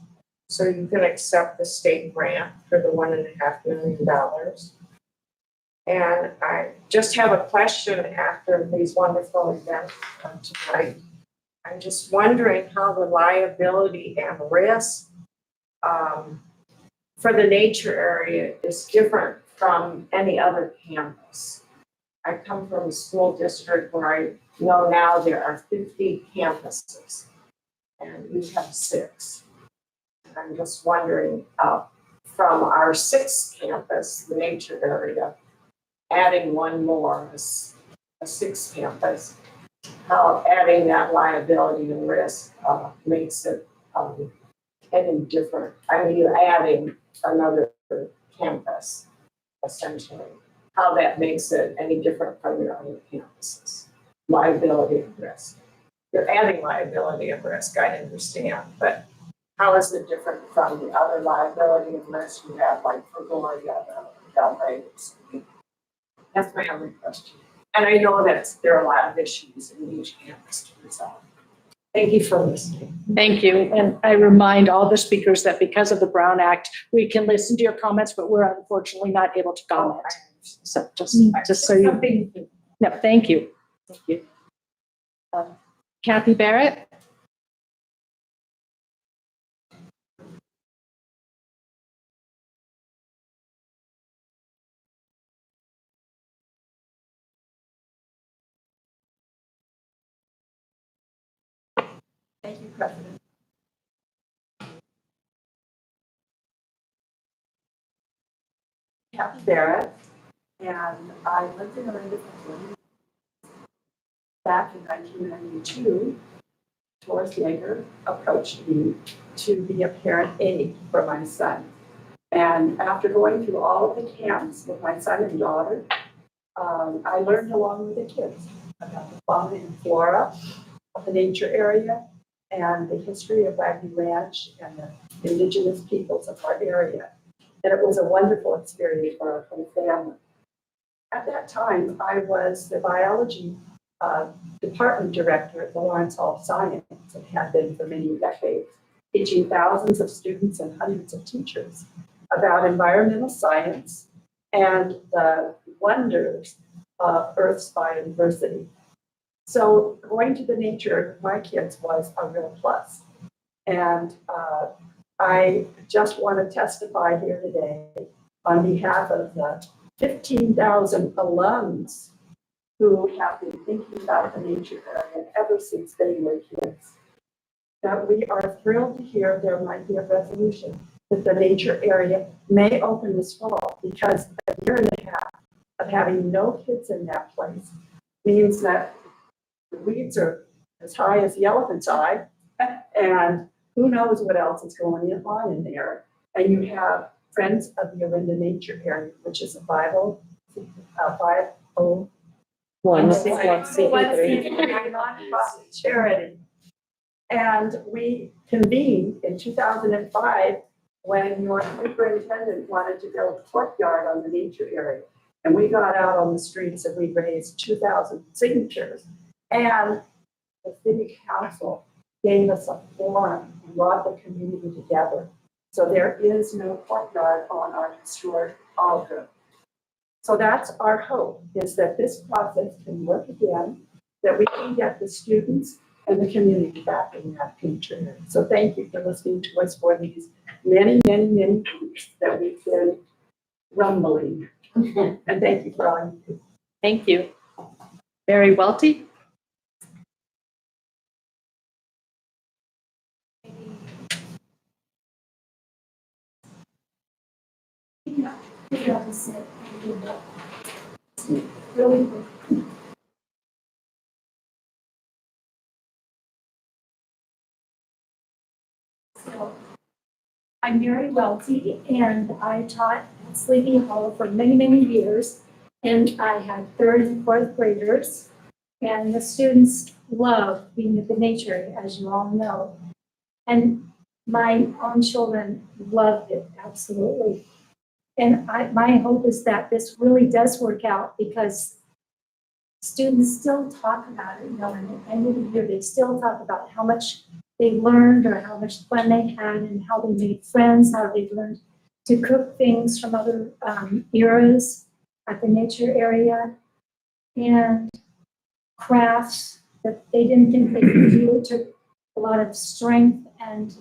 [SPEAKER 10] so you can accept the state grant for the $1.5 million. And I just have a question after these wonderful events tonight. I'm just wondering how the liability and risk for the nature area is different from any other campus. I come from a school district where I know now there are 50 campuses and we have 6. And I'm just wondering from our 6th campus, the nature area, adding one more, a 6th campus, how adding that liability and risk makes it any different. I mean, you're adding another campus, essentially. How that makes it any different from your other campuses. Liability and risk. You're adding liability and risk, I understand, but how is it different from the other liability and risk you have, like for Gloria, the That's my only question. And I know that there are a lot of issues in each campus to resolve. Thank you for listening.
[SPEAKER 1] Thank you. And I remind all the speakers that because of the Brown Act, we can listen to your comments, but we're unfortunately not able to comment. So just so you. No, thank you. Thank you. Kathy Barrett.
[SPEAKER 10] Thank you, President. Kathy Barrett, and I lived in Orinda back in 1992. Doris Yeager approached me to be a parent aide for my son. And after going through all of the camps with my son and daughter, I learned along with the kids about the fauna and flora of the nature area and the history of Wagyu Ranch and the indigenous peoples of our area. And it was a wonderful experience for our whole family. At that time, I was the biology department director at the Lawrence Hall of Science and had been for many decades, teaching thousands of students and hundreds of teachers about environmental science and the wonders of Earth's biodiversity. So going to the nature of my kids was a real plus. And I just want to testify here today on behalf of the 15,000 alums who have been thinking about the nature area ever since they were kids, that we are thrilled to hear there might be a resolution that the nature area may open this fall, because a year and a half of having no kids in that place means that the weeds are as high as the elephant's eye, and who knows what else is going on in there. And you have Friends of the Orinda Nature Area, which is a 501c3 nonprofit charity. And we convened in 2005 when your superintendent wanted to build a courtyard on the nature area. And we got out on the streets and we raised 2,000 signatures. And the city council gave us a forum and brought the community together. So there is no courtyard on our historic altar. So that's our hope, is that this process can work again, that we can get the students and the community back in that future. So thank you for listening to us for these many, many, many weeks that we've been rumbling. And thank you for all you do.
[SPEAKER 1] Thank you. Barry Welty?
[SPEAKER 10] Really.
[SPEAKER 11] So, I'm Mary Welty, and I taught at Sleepy Hollow for many, many years. And I had third and fourth graders, and the students love being at the nature, as you all know. And my own children loved it, absolutely. And my hope is that this really does work out, because students still talk about it, you know, and at the end of the year, they still talk about how much they learned or how much fun they had and how they made friends, how they learned to cook things from other eras at the nature area, and crafts that they didn't think they could do. It took a lot of strength and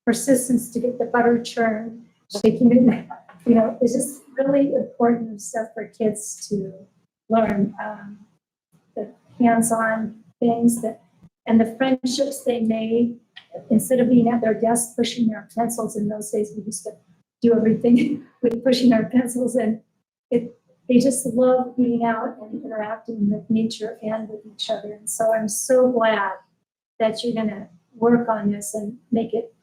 [SPEAKER 11] persistence to get the butter churned. Shaking it, you know, it's just really important stuff for kids to learn, the hands-on things that, and the friendships they made, instead of being at their desk pushing their pencils. In those days, we used to do everything with pushing our pencils, and they just love being out and interacting with nature and with each other. And so I'm so glad that you're gonna work on this and make it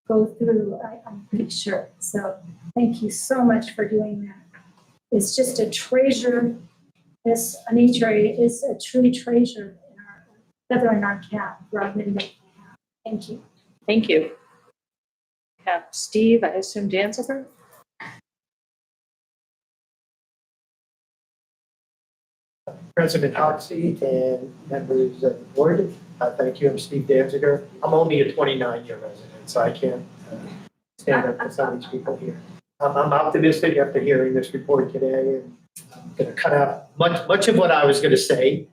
[SPEAKER 11] go through, I'm pretty sure. So thank you so much for doing that. It's just a treasure. This nature area is a true treasure in our feather in our cap for our midnight. Thank you.
[SPEAKER 1] Thank you. We have Steve, I assume Danziger?
[SPEAKER 9] President Hoxie and members of the board, thank you. I'm Steve Danziger. I'm only a 29-year resident, so I can't stand up for some of these people here. I'm optimistic after hearing this report today, and I'm going to cut out much of what I was going to say,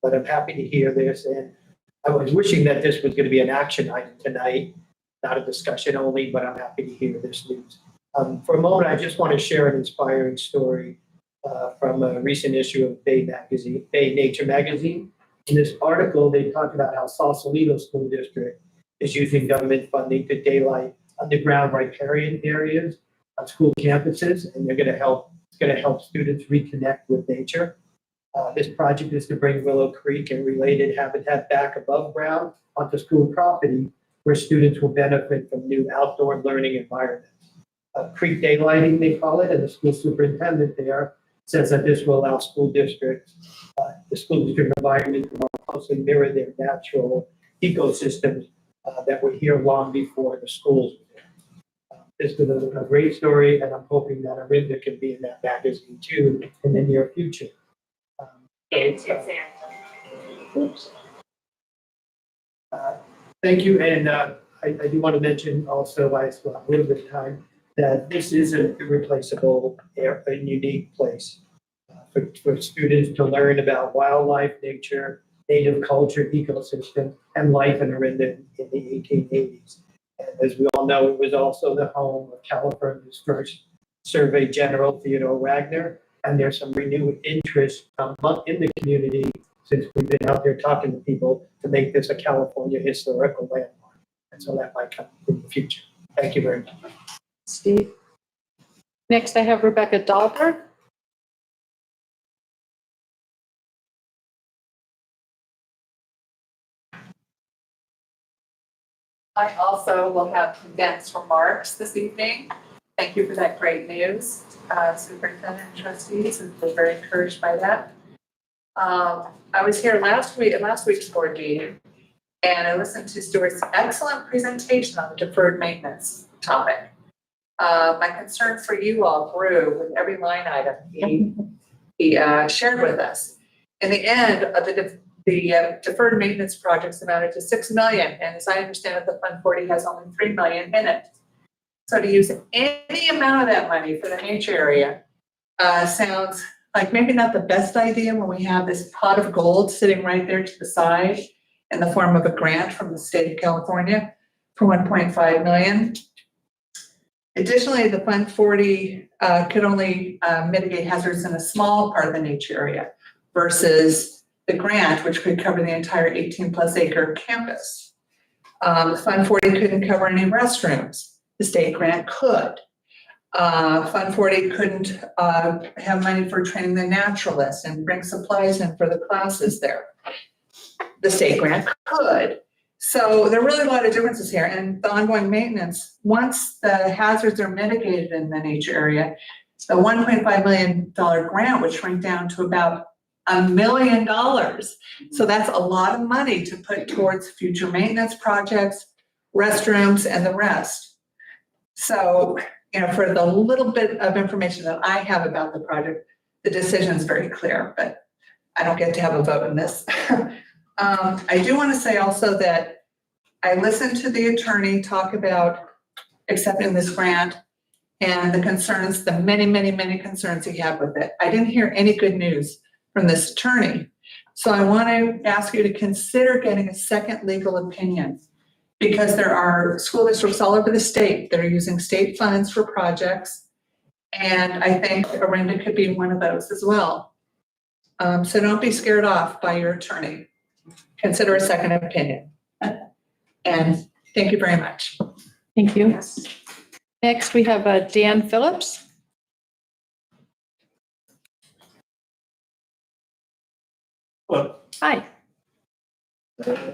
[SPEAKER 9] but I'm happy to hear this. And I was wishing that this was going to be an action item tonight, not a discussion only, but I'm happy to hear this news. For a moment, I just want to share an inspiring story from a recent issue of Bay Nature Magazine. In this article, they talk about how Sausalito School District is using government funding to daylight underground riparian areas on school campuses, and it's going to help students reconnect with nature. This project is to bring Willow Creek and related habitat back above ground onto school property, where students will benefit from new outdoor learning environments. Creek daylighting, they call it, and the school superintendent there says that this will allow the school district environment to more closely mirror their natural ecosystems that were here long before the schools were there. This is a great story, and I'm hoping that Orinda can be in that magazine too in the near future. Thank you, and I do want to mention also, I still have a little bit of time, that this is an irreplaceable and unique place for students to learn about wildlife, nature, native culture, ecosystem, and life in Orinda in the 1880s. And as we all know, it was also the home of California's first Survey General, Theodore Wagner, and there's some renewed interest in the community since we've been out there talking to people to make this a California historical landmark. And so that might come in the future. Thank you very much.
[SPEAKER 1] Steve. Next, I have Rebecca Dahlberg.
[SPEAKER 12] I also will have condensed remarks this evening. Thank you for that great news, Superintendent and trustees, and we're very encouraged by that. I was here last week's board meeting, and I listened to Stuart's excellent presentation on the deferred maintenance topic. My concern for you all grew with every line item he shared with us. In the end, the deferred maintenance projects amounted to 6 million, and as I understand it, the Fund 40 has only 3 million in it. So to use any amount of that money for the nature area sounds like maybe not the best idea when we have this pot of gold sitting right there to the side in the form of a grant from the state of California for 1.5 million. Additionally, the Fund 40 could only mitigate hazards in a small part of the nature area versus the grant, which could cover the entire 18+ acre campus. The Fund 40 couldn't cover any restrooms. The state grant could. Fund 40 couldn't have money for training the naturalists and bring supplies in for the classes there. The state grant could. So there are really a lot of differences here, and the ongoing maintenance, once the hazards are mitigated in the nature area, the $1.5 million grant would shrink down to about $1 million. So that's a lot of money to put towards future maintenance projects, restrooms, and the rest. So, you know, for the little bit of information that I have about the project, the decision is very clear, but I don't get to have a vote in this. I do want to say also that I listened to the attorney talk about accepting this grant and the concerns, the many, many, many concerns he had with it. I didn't hear any good news from this attorney. So I want to ask you to consider getting a second legal opinion, because there are school districts all over the state that are using state funds for projects. And I think Orinda could be one of those as well. So don't be scared off by your attorney. Consider a second opinion. And thank you very much.
[SPEAKER 1] Thank you. Next, we have Dan Phillips.
[SPEAKER 13] Hello.
[SPEAKER 1] Hi.
[SPEAKER 13] Let's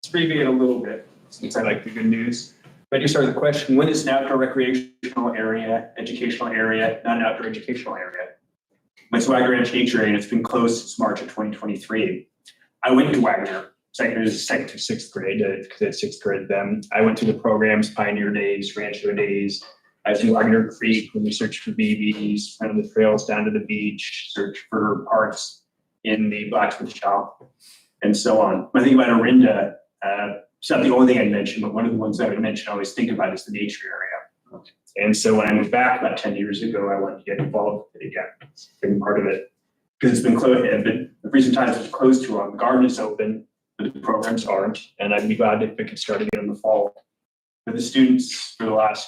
[SPEAKER 13] abbreviate a little bit, since I like the good news. I do start with the question, when is an outdoor recreational area, educational area, not an outdoor educational area? It's Wagner Ranch Nature Area, and it's been closed since March of 2023. I went to Wagner, second to sixth grade, because I had sixth grade then. I went through the programs, Pioneer Days, Rancho Days. I was in Wagner Creek when we searched for BBs, went on the trails down to the beach, searched for parks in the blacksmith shop, and so on. When I think about Orinda, it's not the only thing I'd mention, but one of the ones I would mention, I always think about is the nature area. And so when I moved back about 10 years ago, I wanted to get involved with it again. It's been part of it because it's been closed. The recent times it's closed too long. The garden is open, but the programs aren't. And I'd be glad if it could start again in the fall. But the students for the last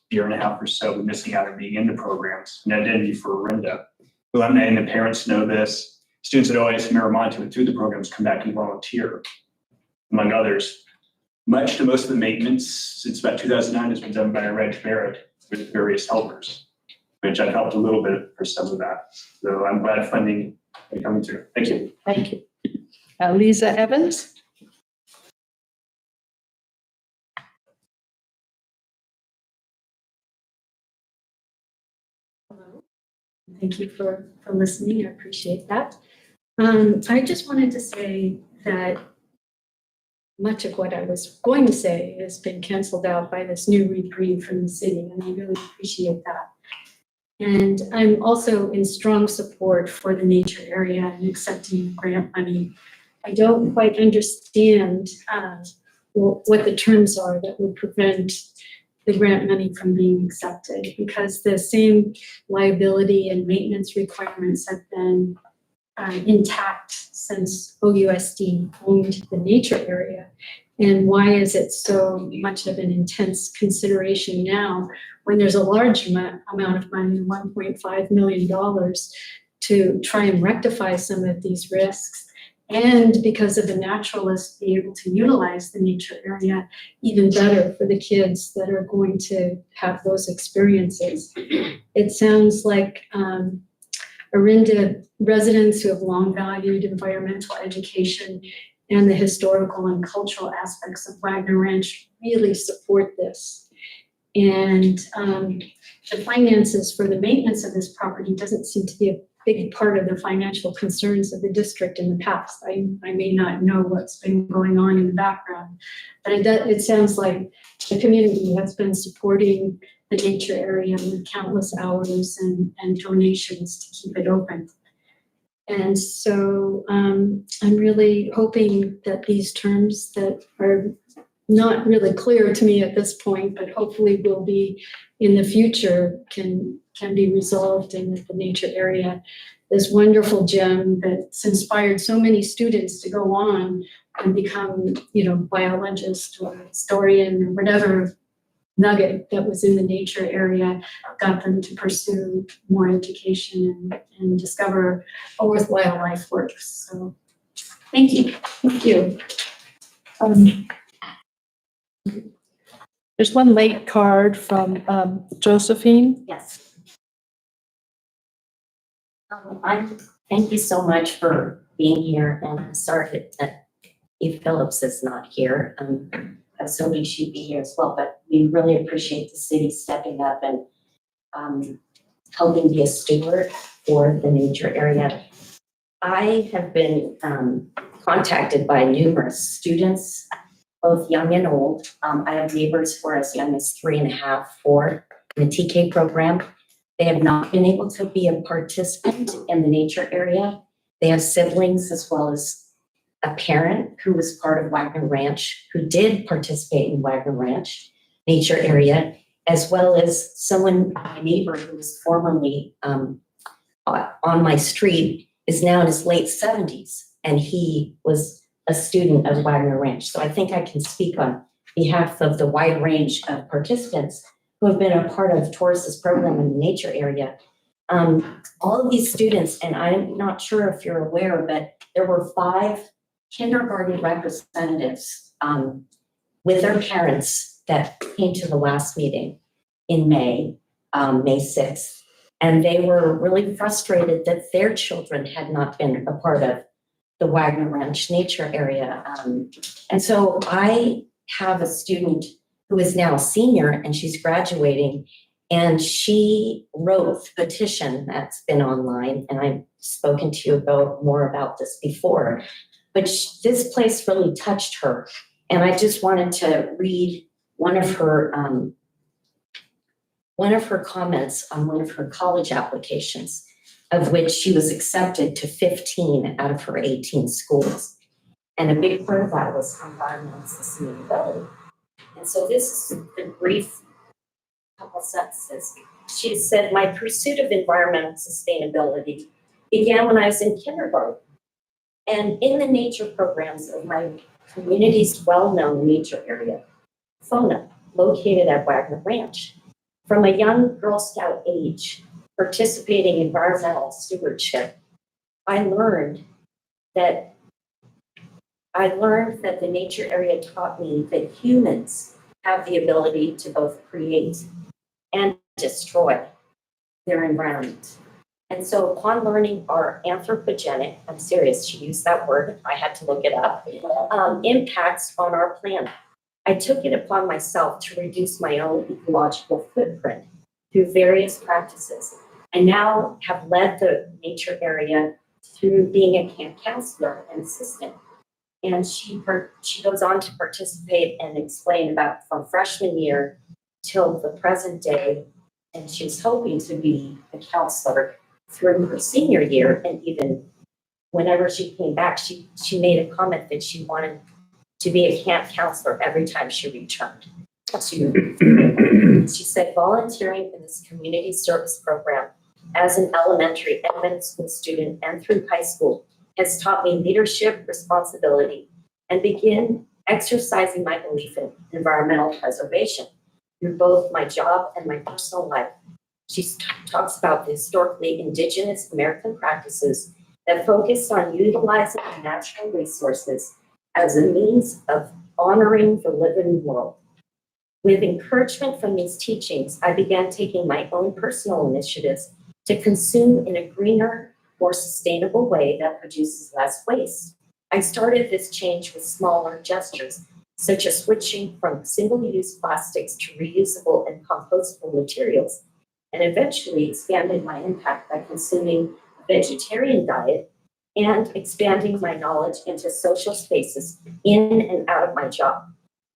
[SPEAKER 13] year and a half or so have been missing out on being in the programs, an identity for Orinda. The alumni and the parents know this. Students at OIS Miramonte went through the programs, come back and volunteer, among others. Much to most of the maintenance since about 2009 has been done by Reg Barrett with various helpers, which I've helped a little bit for some of that. So I'm glad funding is coming through. Thank you.
[SPEAKER 1] Thank you. Lisa Evans.
[SPEAKER 11] Hello. Thank you for listening. I appreciate that. I just wanted to say that much of what I was going to say has been canceled out by this new reprieve from the city, and I really appreciate that. And I'm also in strong support for the nature area and accepting grant money. I don't quite understand what the terms are that would prevent the grant money from being accepted, because the same liability and maintenance requirements have been intact since OUSD owned the nature area. And why is it so much of an intense consideration now when there's a large amount of money, $1.5 million, to try and rectify some of these risks? And because of the naturalists be able to utilize the nature area even better for the kids that are going to have those experiences. It sounds like Orinda residents who have long valued environmental education and the historical and cultural aspects of Wagner Ranch really support this. And the finances for the maintenance of this property doesn't seem to be a big part of the financial concerns of the district in the past. I may not know what's been going on in the background, but it sounds like the community has been supporting the nature area with countless hours and donations to keep it open. And so I'm really hoping that these terms that are not really clear to me at this point, but hopefully will be in the future, can be resolved, and that the nature area, this wonderful gem that's inspired so many students to go on and become, biologist or historian or whatever nugget that was in the nature area got them to pursue more education and discover a worthwhile life work. So thank you. Thank you.
[SPEAKER 1] There's one late card from Josephine.
[SPEAKER 14] Yes. Thank you so much for being here, and I'm sorry that Eve Phillips is not here. I was hoping she'd be here as well, but we really appreciate the city stepping up and helping be a steward for the nature area. I have been contacted by numerous students, both young and old. I have neighbors who are as young as 3.5, 4 in the TK program. They have not been able to be a participant in the nature area. They have siblings as well as a parent who was part of Wagner Ranch, who did participate in Wagner Ranch nature area, as well as someone, my neighbor who was formerly on my street, is now in his late 70s, and he was a student of Wagner Ranch. So I think I can speak on behalf of the wide range of participants who have been a part of Taurus's program in the nature area. All of these students, and I'm not sure if you're aware, but there were 5 kindergarten representatives with their parents that came to the last meeting in May 6th. And they were really frustrated that their children had not been a part of the Wagner Ranch nature area. And so I have a student who is now a senior, and she's graduating, and she wrote the petition that's been online, and I've spoken to you more about this before, but this place really touched her. And I just wanted to read one of her comments on one of her college applications, of which she was accepted to 15 out of her 18 schools. And a big part of that was environmental sustainability. And so this is a brief couple sentences. She said, "My pursuit of environmental sustainability began when I was in kindergarten and in the nature programs of my community's well-known nature area, FONA, located at Wagner Ranch. From a young Girl Scout age, participating in environmental stewardship, I learned that the nature area taught me that humans have the ability to both create and destroy their environment. And so upon learning our anthropogenic, I'm serious, she used that word, I had to look it up, impacts on our planet, I took it upon myself to reduce my own ecological footprint through various practices. I now have led the nature area through being a camp counselor and assistant. And she goes on to participate and explain about from freshman year till the present day. And she's hoping to be a counselor through her senior year. And even whenever she came back, she made a comment that she wanted to be a camp counselor every time she returned. She said, volunteering in this community service program as an elementary and middle school student and through high school has taught me leadership, responsibility, and begin exercising my belief in environmental preservation through both my job and my personal life. She talks about the historically indigenous American practices that focus on utilizing natural resources as a means of honoring the living world. With encouragement from these teachings, I began taking my own personal initiatives to consume in a greener, more sustainable way that produces less waste. I started this change with smaller gestures, such as switching from single-use plastics to reusable and compostable materials, and eventually expanded my impact by consuming a vegetarian diet and expanding my knowledge into social spaces in and out of my job.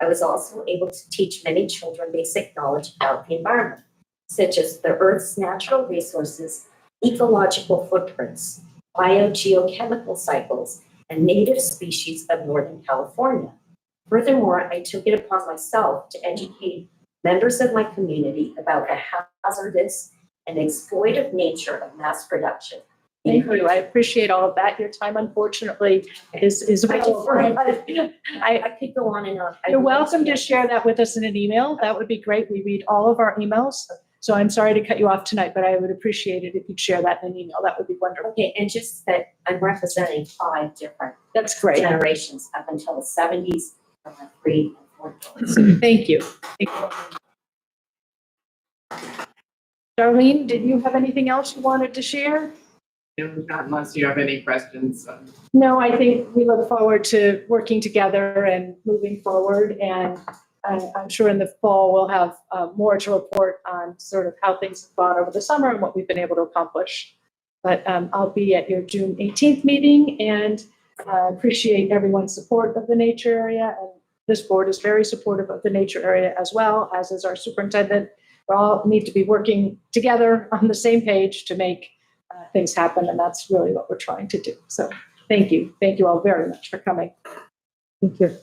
[SPEAKER 14] I was also able to teach many children basic knowledge about the environment, such as the Earth's natural resources, ecological footprints, biogeochemical cycles, and native species of Northern California. Furthermore, I took it upon myself to educate members of my community about the hazardous and exploitive nature of mass production.
[SPEAKER 1] Thank you. I appreciate all of that. Your time unfortunately is
[SPEAKER 14] I
[SPEAKER 1] over.
[SPEAKER 14] I could go on and on.
[SPEAKER 1] You're welcome to share that with us in an email. That would be great. We read all of our emails. So I'm sorry to cut you off tonight, but I would appreciate it if you'd share that in an email. That would be wonderful.
[SPEAKER 14] Okay, and just that I'm representing 5 different
[SPEAKER 1] That's great.
[SPEAKER 14] generations up until the 70s, 3 and 4.
[SPEAKER 1] Thank you. Darlene, did you have anything else you wanted to share?
[SPEAKER 8] Not unless you have any questions.
[SPEAKER 1] No, I think we look forward to working together and moving forward. And I'm sure in the fall, we'll have more to report on sort of how things have gone over the summer and what we've been able to accomplish. But I'll be at your June 18th meeting and appreciate everyone's support of the nature area. And this board is very supportive of the nature area as well, as is our superintendent. We all need to be working together on the same page to make things happen. And that's really what we're trying to do. So thank you. Thank you all very much for coming.
[SPEAKER 2] Thank you.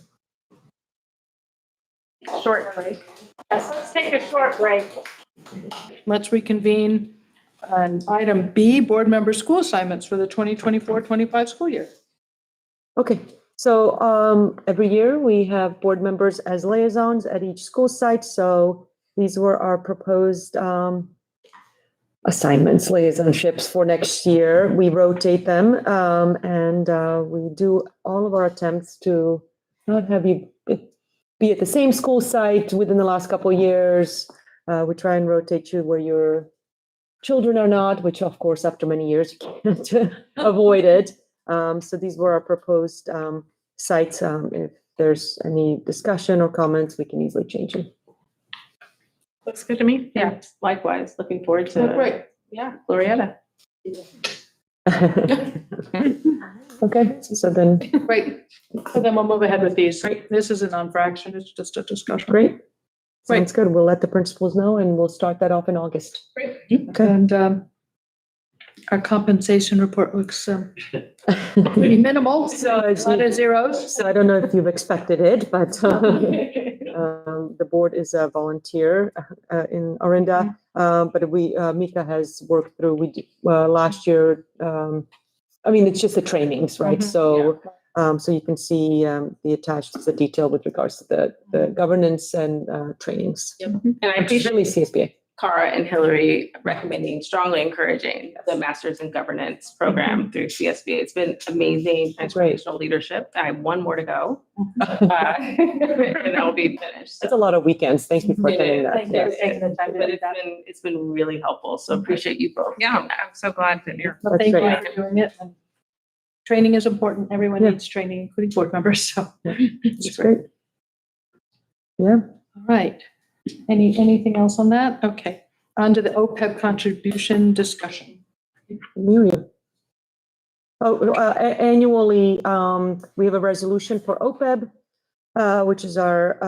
[SPEAKER 1] Short break. Yes, let's take a short break. Let's reconvene on item B, board member school assignments for the 2024-25 school year.
[SPEAKER 2] Okay, so every year we have board members as liaisons at each school site. So these were our proposed assignments, liaisonships for next year. We rotate them and we do all of our attempts to not have you be at the same school site within the last couple of years. We try and rotate you where your children are not, which of course, after many years, you can't avoid it. So these were our proposed sites. If there's any discussion or comments, we can easily change them.
[SPEAKER 4] Looks good to me. Yeah, likewise. Looking forward to.
[SPEAKER 1] Great.
[SPEAKER 4] Yeah, Glorietta.
[SPEAKER 2] Okay, so then,
[SPEAKER 1] Great. So then we'll move ahead with these. Right. This isn't on for action. It's just a discussion.
[SPEAKER 2] great. Sounds good. We'll let the principals know and we'll start that off in August.
[SPEAKER 1] Great.
[SPEAKER 2] Okay.
[SPEAKER 1] And our compensation report looks pretty minimal. So it's not a zeros.
[SPEAKER 2] So I don't know if you've expected it, but the board is a volunteer in Orinda. But Mika has worked through, last year, I mean, it's just the trainings, right? So you can see the attached is the detail with regards to the governance and trainings.
[SPEAKER 4] And I appreciate
[SPEAKER 2] Really CSBA.
[SPEAKER 4] Cara and Hillary recommending, strongly encouraging the Masters in Governance program through CSBA. It's been amazing transformational leadership. I have one more to go, and I'll be finished.
[SPEAKER 2] That's a lot of weekends. Thank you for attending that.
[SPEAKER 1] Thank you for taking the time to
[SPEAKER 4] But
[SPEAKER 1] do that.
[SPEAKER 4] it's been really helpful. So appreciate you both. Yeah, I'm so glad to hear.
[SPEAKER 1] Well,
[SPEAKER 2] That's
[SPEAKER 1] thank
[SPEAKER 2] great.
[SPEAKER 1] you for doing it. And training is important. Everyone
[SPEAKER 2] Yeah.
[SPEAKER 1] needs training, including board members. So
[SPEAKER 2] That's great. Yeah.
[SPEAKER 1] all right. Anything else on that? Okay. On to the OPEB contribution discussion.
[SPEAKER 2] Miriam. Annually, we have a resolution for OPEB, which is our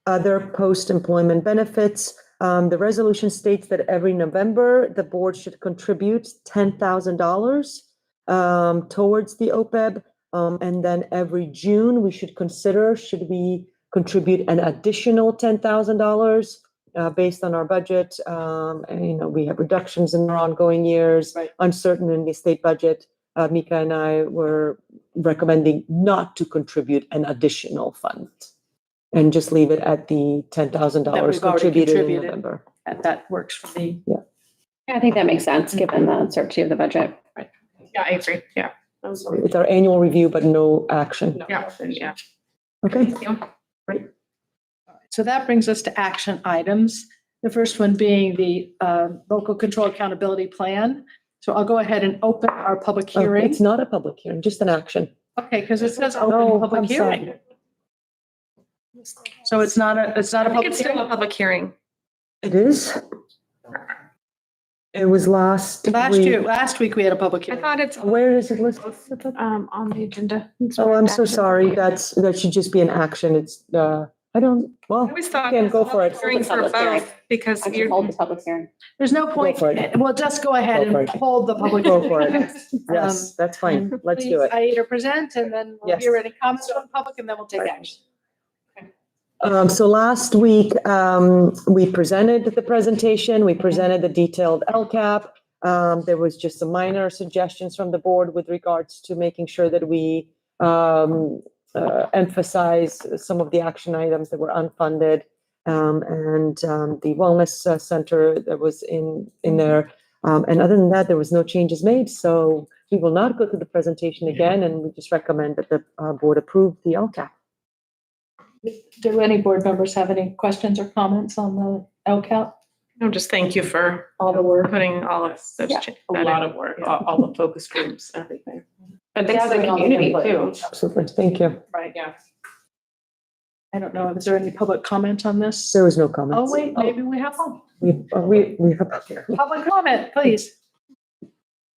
[SPEAKER 2] other post-employment benefits. The resolution states that every November, the board should contribute $10,000 towards the OPEB. And then every June, we should consider, should we contribute an additional $10,000 based on our budget. And, we have reductions in our ongoing years,
[SPEAKER 1] Right.
[SPEAKER 2] uncertain in the state budget. Mika and I were recommending not to contribute an additional fund and just leave it at the $10,000
[SPEAKER 1] That we've already
[SPEAKER 2] contributed in
[SPEAKER 1] contributed.
[SPEAKER 2] November.
[SPEAKER 1] And that works for me.
[SPEAKER 5] Yeah, I think that makes sense, given the uncertainty of the budget.
[SPEAKER 4] Yeah, I agree. Yeah.
[SPEAKER 2] It's our annual review, but no action.
[SPEAKER 4] Yeah.
[SPEAKER 2] Okay.
[SPEAKER 1] So that brings us to action items. The first one being the local control accountability plan. So I'll go ahead and open our public
[SPEAKER 2] Oh,
[SPEAKER 1] hearing.
[SPEAKER 2] It's not a public hearing, just an action.
[SPEAKER 1] Okay, because it says
[SPEAKER 2] Oh,
[SPEAKER 1] open public
[SPEAKER 2] I'm sorry.
[SPEAKER 1] hearing. So it's not a
[SPEAKER 4] I think
[SPEAKER 1] public
[SPEAKER 4] it's still
[SPEAKER 1] hearing?
[SPEAKER 4] a public hearing.
[SPEAKER 2] It is? It was last week.
[SPEAKER 1] Last week we had a public
[SPEAKER 4] I
[SPEAKER 1] hearing.
[SPEAKER 4] thought it's
[SPEAKER 2] Where is it listed?
[SPEAKER 4] on the agenda.
[SPEAKER 2] Oh, I'm so sorry. That should just be an action. It's, I don't,
[SPEAKER 4] I
[SPEAKER 2] well,
[SPEAKER 4] always thought.
[SPEAKER 2] Again, go for it.
[SPEAKER 4] Hearings for
[SPEAKER 5] Public hearing.
[SPEAKER 4] both, because
[SPEAKER 5] I can
[SPEAKER 4] you're,
[SPEAKER 5] hold the public hearing.
[SPEAKER 1] There's no point.
[SPEAKER 2] for it.
[SPEAKER 1] Well, just go ahead
[SPEAKER 2] Go for
[SPEAKER 1] and
[SPEAKER 2] it.
[SPEAKER 1] hold the public.
[SPEAKER 2] Go for it.
[SPEAKER 1] hearing.
[SPEAKER 2] Yes, that's fine. Let's do
[SPEAKER 1] Please,
[SPEAKER 2] it.
[SPEAKER 1] Aida, present, and then we'll
[SPEAKER 2] Yes.
[SPEAKER 1] hear any comments from the public, and then we'll take action.
[SPEAKER 2] So last week, we presented the presentation, we presented the detailed LCAP. There was just some minor suggestions from the board with regards to making sure that we emphasize some of the action items that were unfunded. And the wellness center that was in there. And other than that, there was no changes made. So we will not go through the presentation again, and we just recommend that the board approve the LCAP.
[SPEAKER 1] Do any board members have any questions or comments on the LCAP?
[SPEAKER 4] no, just thank you for
[SPEAKER 1] All the work.
[SPEAKER 4] putting all of those.
[SPEAKER 1] Yeah,
[SPEAKER 4] cha-
[SPEAKER 15] A
[SPEAKER 4] that
[SPEAKER 15] lot
[SPEAKER 4] in.
[SPEAKER 15] of work, all the focus groups, everything. And thanks to the
[SPEAKER 1] Gathering all the
[SPEAKER 15] community
[SPEAKER 1] input.
[SPEAKER 15] too.
[SPEAKER 2] Absolutely. Thank you.
[SPEAKER 1] Right, yeah. I don't know, is there any public comment on this?
[SPEAKER 2] There was no comments.
[SPEAKER 1] Oh, wait, maybe we have one.
[SPEAKER 2] We have.
[SPEAKER 1] Public comment, please.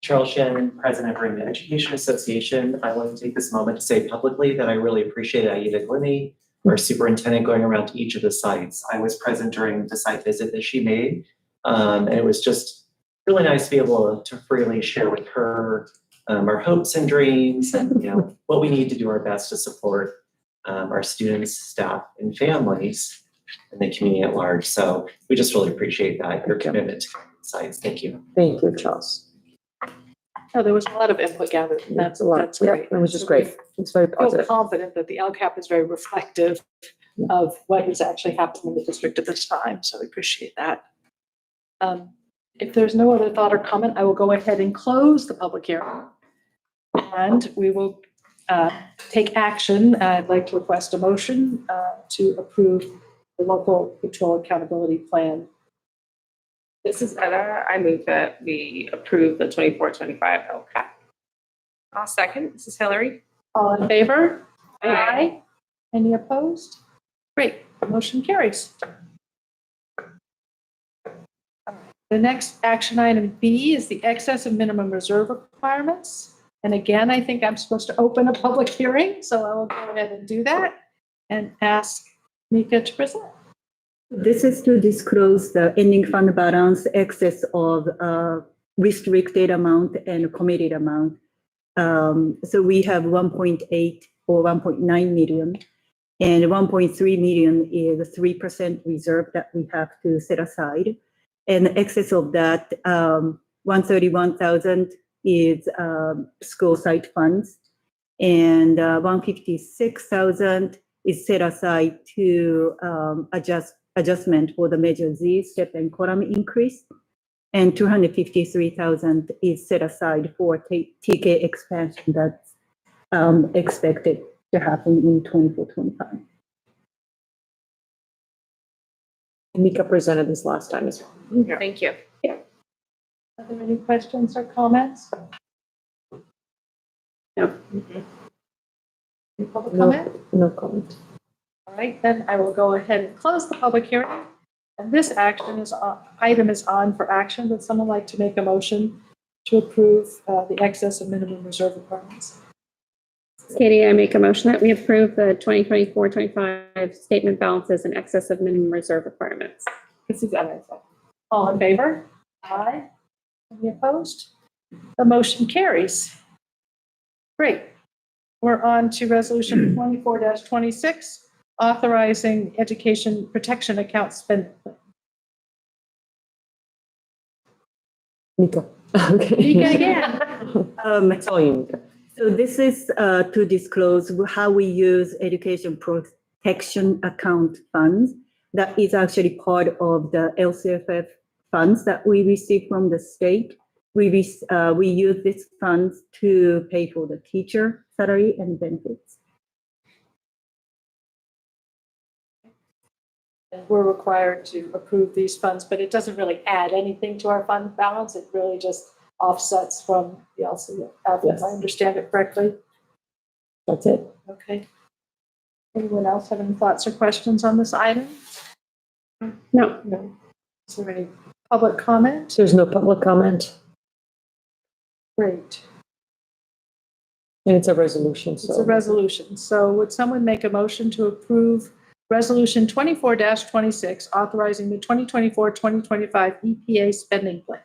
[SPEAKER 16] Charles Shannon, President of Orinda Education Association. I want to take this moment to say publicly that I really appreciate Aida Glimmy, our superintendent, going around to each of the sites. I was present during the site visit that she made. And it was just really nice to be able to freely share with her our hopes and dreams and, what we need to do our best to support our students, staff, and families and the community at large. So we just really appreciate that, your commitment to sites. Thank you.
[SPEAKER 2] Thank you, Charles.
[SPEAKER 1] Oh, there was a lot of input gathered. That's
[SPEAKER 2] Yeah,
[SPEAKER 1] great.
[SPEAKER 2] it was just great. It's very
[SPEAKER 1] I feel
[SPEAKER 2] positive.
[SPEAKER 1] confident that the LCAP is very reflective of what is actually happening in the district at this time, so we appreciate that. If there's no other thought or comment, I will go ahead and close the public hearing. And we will take action. I'd like to request a motion to approve the local control accountability plan.
[SPEAKER 15] This is Etta. I move that we approve the 24-25 LCAP.
[SPEAKER 4] I'll second. This is Hillary.
[SPEAKER 1] All in favor? Aye. Any opposed? Great, motion carries. The next action item B is the excess of minimum reserve requirements. And again, I think I'm supposed to open a public hearing, so I will go ahead and do that and ask Mika to present.
[SPEAKER 17] This is to disclose the ending fund balance, excess of restricted amount and committed amount. So we have 1.8 or 1.9 million, and 1.3 million is a 3% reserve that we have to set aside. And excess of that, 131,000 is school site funds, and 156,000 is set aside to adjustment for the Measure Z step and column increase, and 253,000 is set aside for TK expansion that's expected to happen in 24-25.
[SPEAKER 2] Mika presented this last time as well.
[SPEAKER 4] Thank you.
[SPEAKER 1] Are there any questions or comments?
[SPEAKER 5] No.
[SPEAKER 1] Any public comment?
[SPEAKER 2] No comment.
[SPEAKER 1] All right, then I will go ahead and close the public hearing. And this item is on for action. Would someone like to make a motion to approve the excess of minimum reserve requirements?
[SPEAKER 5] Katie, I make a motion that we approve the 2024-25 statement balances in excess of minimum reserve requirements.
[SPEAKER 1] This is all in favor? Aye. Any opposed? The motion carries. Great. We're on to resolution 24-26, authorizing education protection account spending.
[SPEAKER 2] Mika. Okay.
[SPEAKER 1] Mika again.
[SPEAKER 2] That's all you need.
[SPEAKER 17] So this is to disclose how we use education protection account funds. That is actually part of the LCFF funds that we receive from the state. We use these funds to pay for the teacher salary and benefits.
[SPEAKER 1] We're required to approve these funds, but it doesn't really add anything to our fund balance. It really just offsets from the LCFF, if I understand it correctly.
[SPEAKER 2] That's it.
[SPEAKER 1] Okay. Anyone else have any thoughts or questions on this item?
[SPEAKER 5] No.
[SPEAKER 1] No. Is there any public comment?
[SPEAKER 2] There's no public comment,
[SPEAKER 1] Great.
[SPEAKER 2] and it's a resolution,
[SPEAKER 1] It's a
[SPEAKER 2] so.
[SPEAKER 1] resolution. So would someone make a motion to approve Resolution 24-26, authorizing the 2024-2025 EPA spending plan?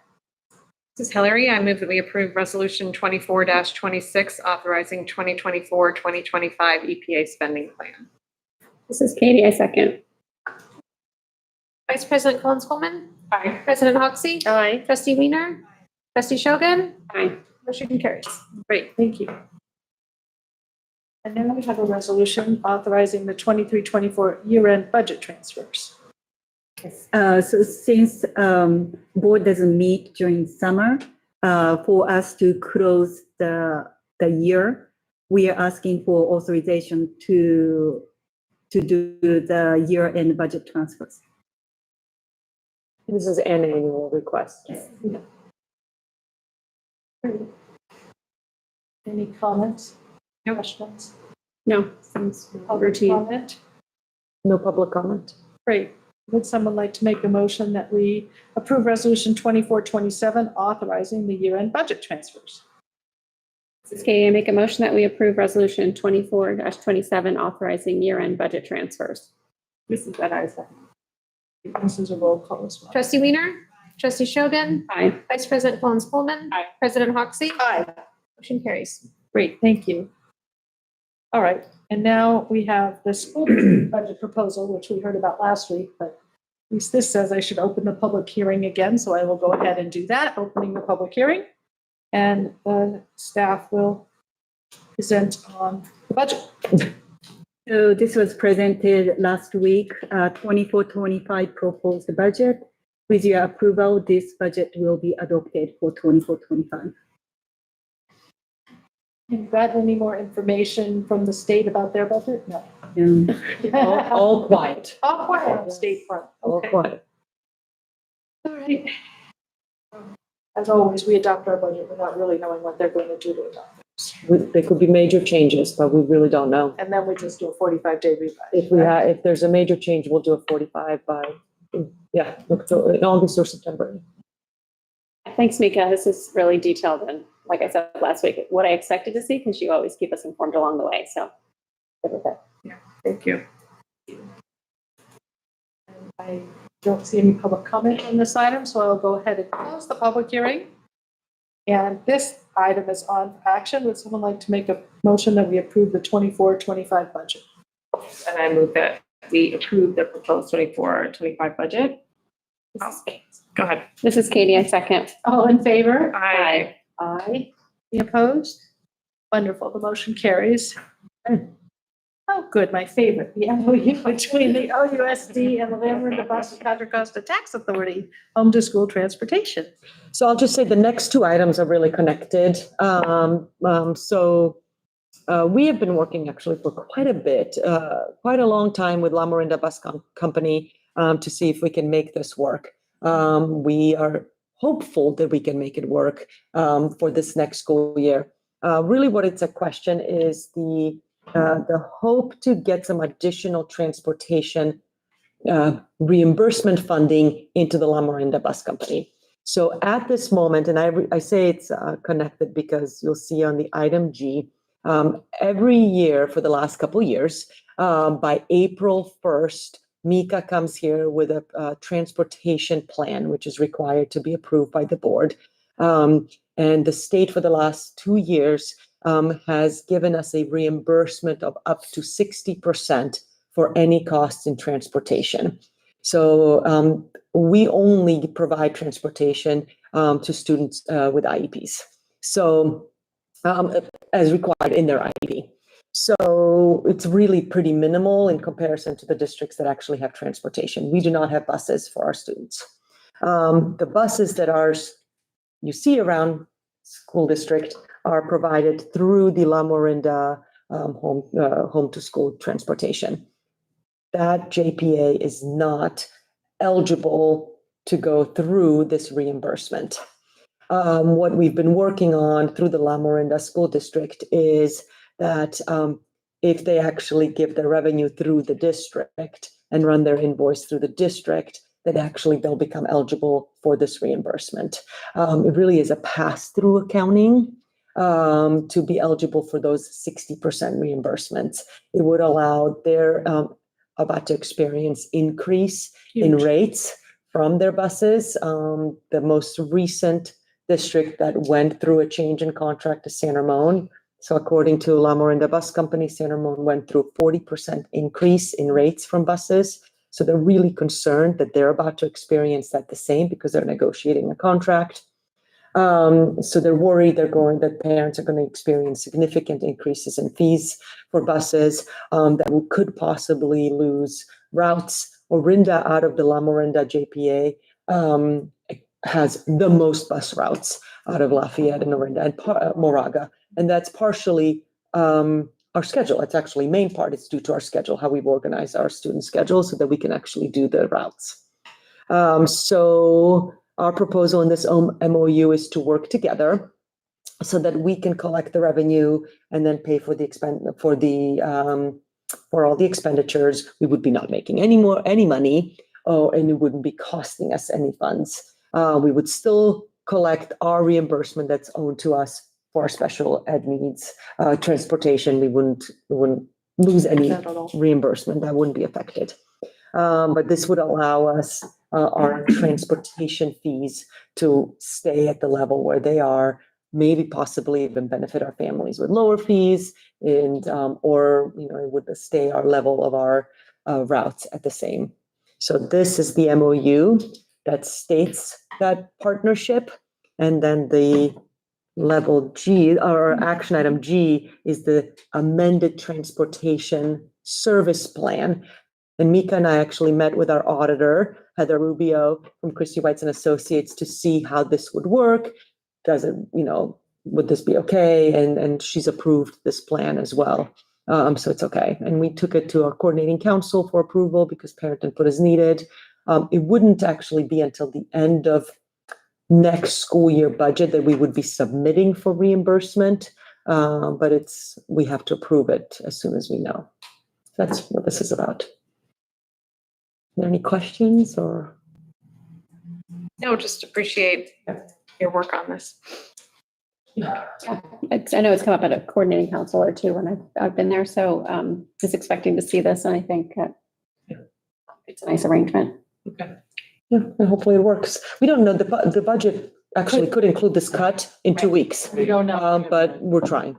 [SPEAKER 4] This is Hillary. I move that we approve Resolution 24-26, authorizing 2024-2025 EPA spending plan.
[SPEAKER 5] This is Katie, I second.
[SPEAKER 4] Vice President Collins-Coleman? Aye. President Hoxie?
[SPEAKER 1] Aye.
[SPEAKER 4] Trustee Wiener? Trustee Shogun?
[SPEAKER 5] Aye.
[SPEAKER 4] Motion carries.
[SPEAKER 1] Great, thank you. And then we have a resolution authorizing the 23-24 year-end budget transfers.
[SPEAKER 17] So since board doesn't meet during summer, for us to close the year, we are asking for authorization to do the year-end budget transfers.
[SPEAKER 2] This is an annual request.
[SPEAKER 1] Any comments? No questions?
[SPEAKER 5] No, seems
[SPEAKER 1] Public
[SPEAKER 5] routine.
[SPEAKER 1] comment?
[SPEAKER 2] No public comment.
[SPEAKER 1] Great. Would someone like to make a motion that we approve Resolution 24-27, authorizing the year-end budget transfers?
[SPEAKER 5] This is Katie, I make a motion that we approve Resolution 24-27, authorizing year-end budget transfers.
[SPEAKER 1] This is that I second. This is a roll call as well.
[SPEAKER 4] Trustee Wiener? Trustee Shogun?
[SPEAKER 5] Aye.
[SPEAKER 4] Vice President Collins-Coleman?
[SPEAKER 1] Aye.
[SPEAKER 4] President Hoxie?
[SPEAKER 1] Aye.
[SPEAKER 4] Motion carries.
[SPEAKER 1] Great, thank you. All right, and now we have the school budget proposal, which we heard about last week, but at least this says I should open the public hearing again, so I will go ahead and do that, opening the public hearing. And the staff will present on the budget.
[SPEAKER 17] So this was presented last week, 24-25 proposed budget. With your approval, this budget will be adopted for 24-25.
[SPEAKER 1] You got any more information from the state about their budget? No.
[SPEAKER 2] All quiet.
[SPEAKER 1] All quiet on state front.
[SPEAKER 2] All
[SPEAKER 1] Okay.
[SPEAKER 2] quiet.
[SPEAKER 1] All right. As always, we adopt our budget without really knowing what they're going to do to adopt it.
[SPEAKER 2] There could be major changes, but we really don't know.
[SPEAKER 1] And then we just do a 45-day revise.
[SPEAKER 2] If there's a major change, we'll do a 45 by, in August or September.
[SPEAKER 5] Thanks, Mika. This is really detailed and, like I said last week, what I expected to see, because you always keep us informed along the way. So, good with it.
[SPEAKER 1] Thank you. And I don't see any public comment on this item, so I'll go ahead and close the public hearing. And this item is on action. Would someone like to make a motion that we approve the 24-25 budget?
[SPEAKER 15] And I move that we approve the proposed 24-25 budget. Go ahead.
[SPEAKER 5] This is Katie. I second.
[SPEAKER 1] All in favor?
[SPEAKER 15] Aye.
[SPEAKER 1] Aye. Any opposed? Wonderful. The motion carries. Oh, good. My favorite, the MOU between the OUSD and the Lambert Bus and Contra Costa Tax Authority, home to school transportation.
[SPEAKER 2] So I'll just say the next two items are really connected. We have been working actually for quite a bit, quite a long time with La Orinda Bus Company to see if we can make this work. We are hopeful that we can make it work for this next school year. Really what it's a question is the hope to get some additional transportation reimbursement funding into the La Orinda Bus Company. So at this moment, and I say it's connected because you'll see on the item G, every year for the last couple of years, by April 1st, Mika comes here with a transportation plan, which is required to be approved by the board. And the state for the last 2 years has given us a reimbursement of up to 60% for any costs in transportation. So we only provide transportation to students with IEPs. So as required in their IEP. So it's really pretty minimal in comparison to the districts that actually have transportation. We do not have buses for our students. The buses that you see around school district are provided through the La Orinda home to school transportation. That JPA is not eligible to go through this reimbursement. What we've been working on through the La Orinda School District is that if they actually give their revenue through the district and run their invoice through the district, that actually they'll become eligible for this reimbursement. It really is a pass-through accounting to be eligible for those 60% reimbursements. It would allow their about to experience increase in rates from their buses. The most recent district that went through a change in contract is San Ramon. So according to La Orinda Bus Company, San Ramon went through a 40% increase in rates from buses. So they're really concerned that they're about to experience that the same because they're negotiating a contract. So they're worried that parents are going to experience significant increases in fees for buses, that we could possibly lose routes. Orinda, out of the La Orinda JPA, has the most bus routes out of Lafayette and Orinda and Moraga. And that's partially our schedule. It's actually main part. It's due to our schedule, how we've organized our student schedule so that we can actually do the routes. So our proposal in this MOU is to work together so that we can collect the revenue and then pay for for all the expenditures. We would be not making any money, and it wouldn't be costing us any funds. We would still collect our reimbursement that's owed to us for our special ed needs. Transportation, we wouldn't lose any reimbursement. That wouldn't be affected. But this would allow us our transportation fees to stay at the level where they are, maybe possibly even benefit our families with lower fees, and or it would stay our level of our routes at the same. So this is the MOU that states that partnership, and then the level G, or action item G, is the amended transportation service plan. And Mika and I actually met with our auditor, Heather Rubio from Christie Whites and Associates, to see how this would work. Does it, would this be okay? And she's approved this plan as well. So it's okay. And we took it to our coordinating council for approval because parent input is needed. It wouldn't actually be until the end of next school year budget that we would be submitting for reimbursement. But we have to approve it as soon as we know. That's what this is about. Are there any questions or?
[SPEAKER 4] No, just appreciate your work on this.
[SPEAKER 5] Yeah, I know it's come up at a coordinating council or two when I've been there, so just expecting to see this, and I think it's a nice arrangement.
[SPEAKER 2] Okay. Yeah, and hopefully it works. We don't know, the budget actually could include this cut in 2 weeks.
[SPEAKER 7] We don't know.
[SPEAKER 2] But we're trying.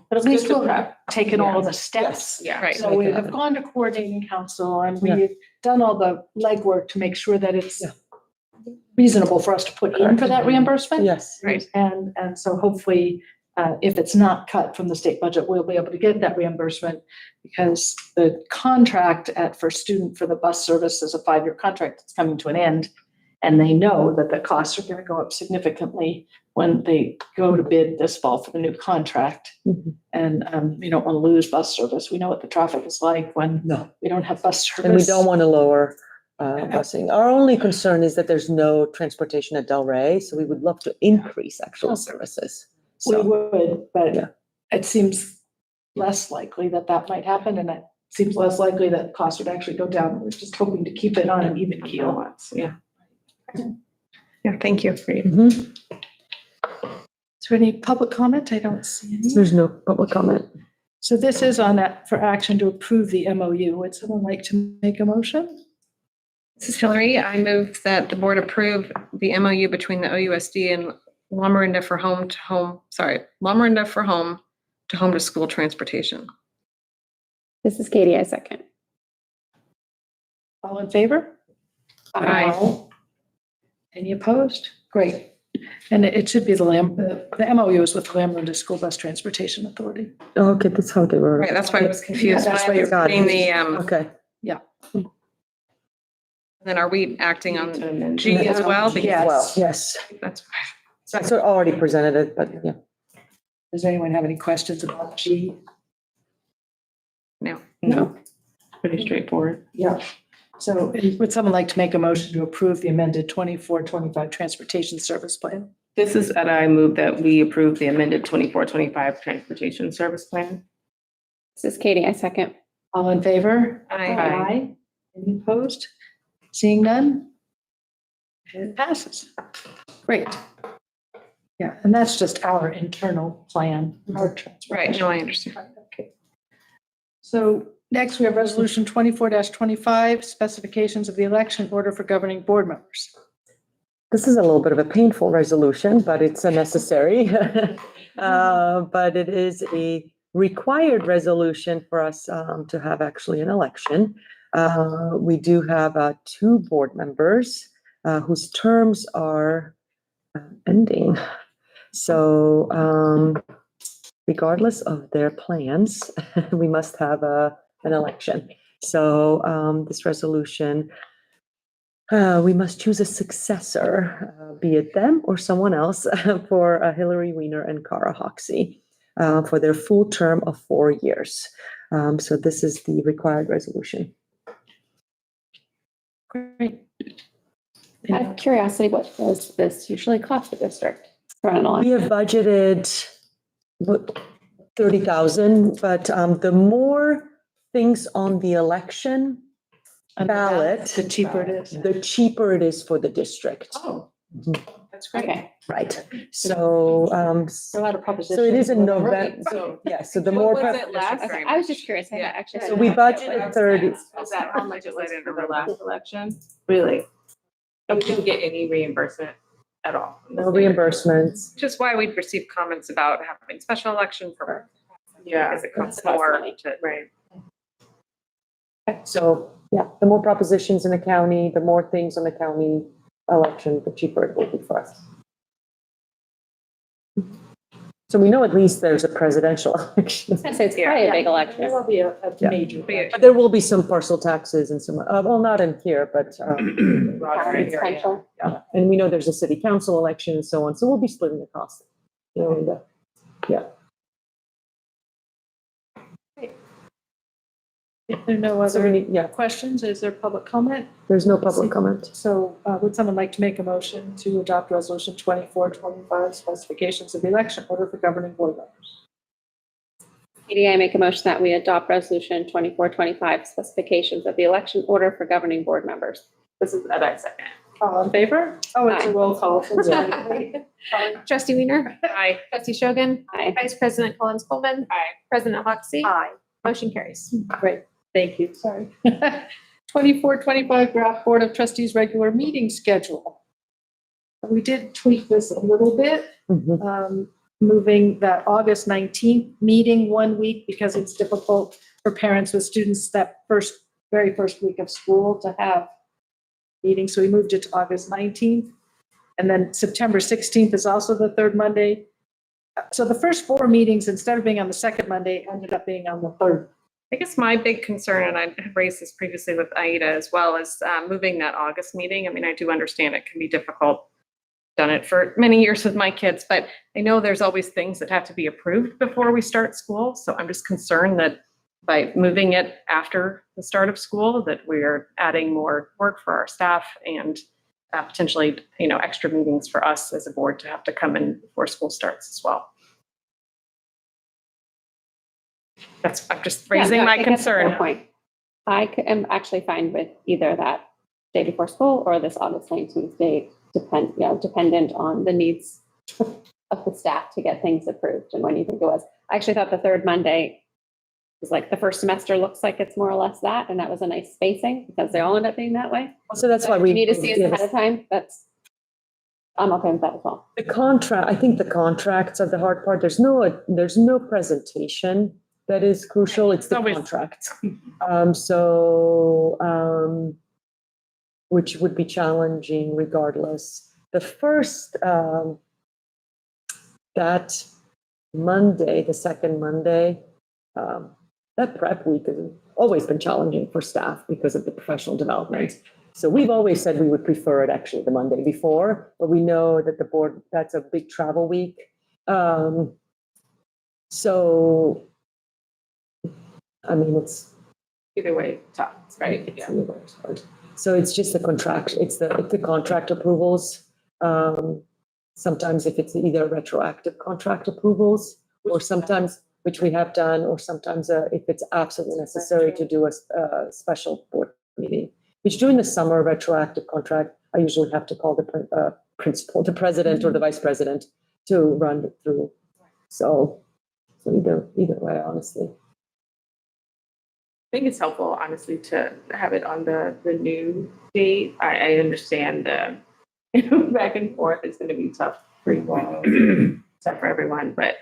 [SPEAKER 7] But at least we'll have taken all of the steps.
[SPEAKER 4] Yeah, right.
[SPEAKER 7] So we have gone to coordinating council and we've done all the legwork to make sure that it's reasonable for us to put in for that reimbursement.
[SPEAKER 2] Yes.
[SPEAKER 4] Right.
[SPEAKER 7] And so hopefully, if it's not cut from the state budget, we'll be able to get that reimbursement, because the contract for student for the bus service is a 5-year contract that's coming to an end. And they know that the costs are going to go up significantly when they go to bid this fall for the new contract.
[SPEAKER 2] Mm-hmm.
[SPEAKER 7] And we don't want to lose bus service. We know what the traffic is like when we don't have bus service.
[SPEAKER 2] And we don't want to lower busing. Our only concern is that there's no transportation at Del Rey, so we would love to increase actual services.
[SPEAKER 7] We would, but it seems less likely that might happen, and it seems less likely that costs would actually go down. We're just hoping to keep it on an even keel.
[SPEAKER 4] Yeah. Yeah, thank you.
[SPEAKER 2] Mm-hmm.
[SPEAKER 7] Is there any public comment? I don't see any.
[SPEAKER 2] There's no public comment.
[SPEAKER 7] So this is on that for action to approve the MOU. Would someone like to make a motion?
[SPEAKER 4] This is Hillary. I move that the board approve the MOU between the OUSD and La Orinda for home to school transportation.
[SPEAKER 5] This is Katie, I second.
[SPEAKER 7] All in favor?
[SPEAKER 4] Aye.
[SPEAKER 7] Any opposed? Great. And it should be the MOU is with the La Orinda School Bus Transportation Authority.
[SPEAKER 2] Oh, okay, that's how they were.
[SPEAKER 4] Right, that's why I was confused.
[SPEAKER 7] That's why you're
[SPEAKER 4] Reading the,
[SPEAKER 2] okay.
[SPEAKER 7] Yeah.
[SPEAKER 4] Then are we acting on G as well? Because
[SPEAKER 2] Yes.
[SPEAKER 4] That's
[SPEAKER 2] So I already presented it, but yeah.
[SPEAKER 7] Does anyone have any questions about G?
[SPEAKER 4] No.
[SPEAKER 15] Pretty straightforward.
[SPEAKER 7] Yeah. So would someone like to make a motion to approve the amended 24-25 transportation service plan?
[SPEAKER 15] This is, and I move that we approve the amended 24-25 transportation service plan.
[SPEAKER 5] This is Katie, I second.
[SPEAKER 7] All in favor?
[SPEAKER 4] Aye.
[SPEAKER 7] Any opposed? Seeing none?
[SPEAKER 1] It passes. Great. Yeah, and that's just our internal plan. Our
[SPEAKER 4] Right, no, I understand.
[SPEAKER 1] Okay. So next we have resolution 24-25, specifications of the election order for governing board members.
[SPEAKER 2] This is a little bit of a painful resolution, but it's a necessary. But it is a required resolution for us to have actually an election. We do have 2 board members whose terms are ending. So regardless of their plans, we must have an election. So this resolution, we must choose a successor, be it them or someone else, for Hillary Weiner and Cara Hoxie for their full term of 4 years. So this is the required resolution.
[SPEAKER 1] Great.
[SPEAKER 5] Out of curiosity, what does this usually cost the district?
[SPEAKER 2] We have budgeted 30,000, but the more things on the election ballot,
[SPEAKER 1] The cheaper it is.
[SPEAKER 2] the cheaper it is for the district.
[SPEAKER 1] Oh, that's great.
[SPEAKER 5] Okay.
[SPEAKER 2] Right. So,
[SPEAKER 1] A lot of propositions.
[SPEAKER 2] so it is in
[SPEAKER 1] whatever.
[SPEAKER 2] November.
[SPEAKER 4] So
[SPEAKER 2] Yeah, so the
[SPEAKER 4] what
[SPEAKER 2] more.
[SPEAKER 4] was it last
[SPEAKER 5] Okay,
[SPEAKER 4] time?
[SPEAKER 5] I was just curious. I
[SPEAKER 4] Yeah.
[SPEAKER 5] actually.
[SPEAKER 2] So we budgeted 30.
[SPEAKER 15] Is that how much it was for the last election? Really? And we didn't get any reimbursement at all?
[SPEAKER 2] No reimbursements.
[SPEAKER 4] Which is why we'd receive comments about having special election for,
[SPEAKER 15] Yeah.
[SPEAKER 4] because it costs
[SPEAKER 5] It costs
[SPEAKER 4] more
[SPEAKER 5] money.
[SPEAKER 4] to,
[SPEAKER 15] Right.
[SPEAKER 2] So, yeah, the more propositions in the county, the more things on the county election, the cheaper it will be for us. So we know at least there's a presidential election.
[SPEAKER 5] I'd say it's probably a big election.
[SPEAKER 1] There will be a
[SPEAKER 2] Yeah.
[SPEAKER 1] major.
[SPEAKER 2] But there will be some parcel taxes and some, well, not in here, but,
[SPEAKER 5] Potential.
[SPEAKER 2] yeah. And we know there's a city council election and so on, so we'll be splitting the cost. You know, Orinda. Yeah.
[SPEAKER 1] If there are no
[SPEAKER 2] So we
[SPEAKER 1] other
[SPEAKER 2] need, yeah,
[SPEAKER 1] questions, is there public comment?
[SPEAKER 2] there's no public comment.
[SPEAKER 1] So would someone like to make a motion to adopt resolution 24-25, specifications of the election order for governing board members?
[SPEAKER 5] Katie, I make a motion that we adopt resolution 2425, specifications of the election order for governing board members.
[SPEAKER 15] This is, I second.
[SPEAKER 1] All in favor? Oh, it's a roll call.
[SPEAKER 5] Aye.
[SPEAKER 18] Trustee Weiner,
[SPEAKER 4] I,
[SPEAKER 18] trustee Shogun,
[SPEAKER 5] Aye.
[SPEAKER 18] Vice President Collins Coleman.
[SPEAKER 15] Aye.
[SPEAKER 18] President Hoxie.
[SPEAKER 1] Aye.
[SPEAKER 18] Motion carries.
[SPEAKER 1] Great, thank you, sorry. 24-25 draft Board of Trustees regular meeting schedule. We did tweak this a little bit,
[SPEAKER 2] Mhm.
[SPEAKER 1] moving that August 19th meeting 1 week because it's difficult for parents with students that very first week of school to have meetings. So we moved it to August 19th. And then September 16th is also the third Monday. So the first 4 meetings, instead of being on the second Monday, ended up being on the third.
[SPEAKER 4] I guess my big concern, and I have raised this previously with Aida as well, is moving that August meeting. I mean, I do understand it can be difficult. Done it for many years with my kids, but I know there's always things that have to be approved before we start school. So I'm just concerned that by moving it after the start of school, that we're adding more work for our staff and potentially, extra meetings for us as a board to have to come in before school starts as well. I'm just raising
[SPEAKER 5] Yeah, no, I
[SPEAKER 4] my
[SPEAKER 5] think that's a fair
[SPEAKER 4] concern.
[SPEAKER 5] point. I am actually fine with either that day before school or this August 19th date, dependent on the needs of the staff to get things approved and when you think it was. I actually thought the third Monday was like the first semester looks like it's more or less that, and that was a nice spacing because they all end up being that way.
[SPEAKER 2] So that's why
[SPEAKER 5] If
[SPEAKER 2] we.
[SPEAKER 5] you need to see us ahead of time, I'm okay with that as well.
[SPEAKER 2] The contract, I think the contracts are the hard part. There's no presentation that is crucial. It's the
[SPEAKER 4] always-
[SPEAKER 2] contract. Which would be challenging regardless. The first, that Monday, the second Monday, that prep week has always been challenging for staff because of the professional development. So we've always said we would prefer it actually the Monday before, but we know that the board, that's a big travel week. So, I mean, it's.
[SPEAKER 15] Either way, tough, right?
[SPEAKER 2] It's either way, it's hard. So it's just the contract, it's the contract approvals. Sometimes if it's either retroactive contract approvals or sometimes, which we have done, or sometimes if it's absolutely necessary to do a special board meeting. Which during the summer retroactive contract, I usually have to call the principal, the president or the vice president to run it through. So either way, honestly.
[SPEAKER 15] I think it's helpful, honestly, to have it on the new date. I understand the back and forth is going to be tough for you all, tough for everyone, but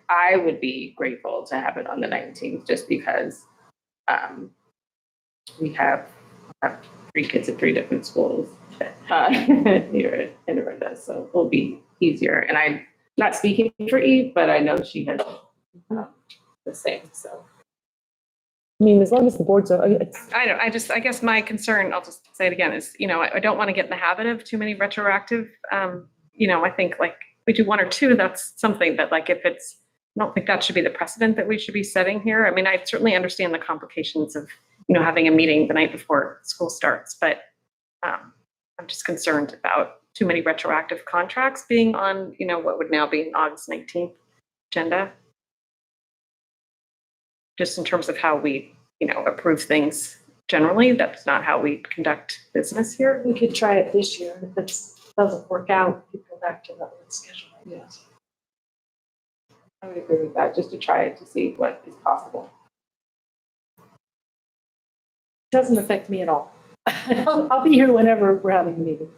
[SPEAKER 15] I would be grateful to have it on the 19th just because we have 3 kids at 3 different schools here in Orinda, so it'll be easier. And I'm not speaking for Eve, but I know she has the same, so.
[SPEAKER 2] I mean, as long as the boards are,
[SPEAKER 4] I guess my concern, I'll just say it again, is, I don't want to get in the habit of too many retroactive, I think like we do 1 or 2, that's something, but like if it's, I don't think that should be the precedent that we should be setting here. I mean, I certainly understand the complications of, having a meeting the night before school starts, but I'm just concerned about too many retroactive contracts being on, what would now be an August 19th agenda. Just in terms of how we, approve things generally, that's not how we conduct business here.
[SPEAKER 7] We could try it this year. If it doesn't work out, we could go back to the old schedule.
[SPEAKER 15] Yes. I would agree with that, just to try it to see what is possible.
[SPEAKER 7] Doesn't affect me at all. I'll be here whenever we're having a meeting.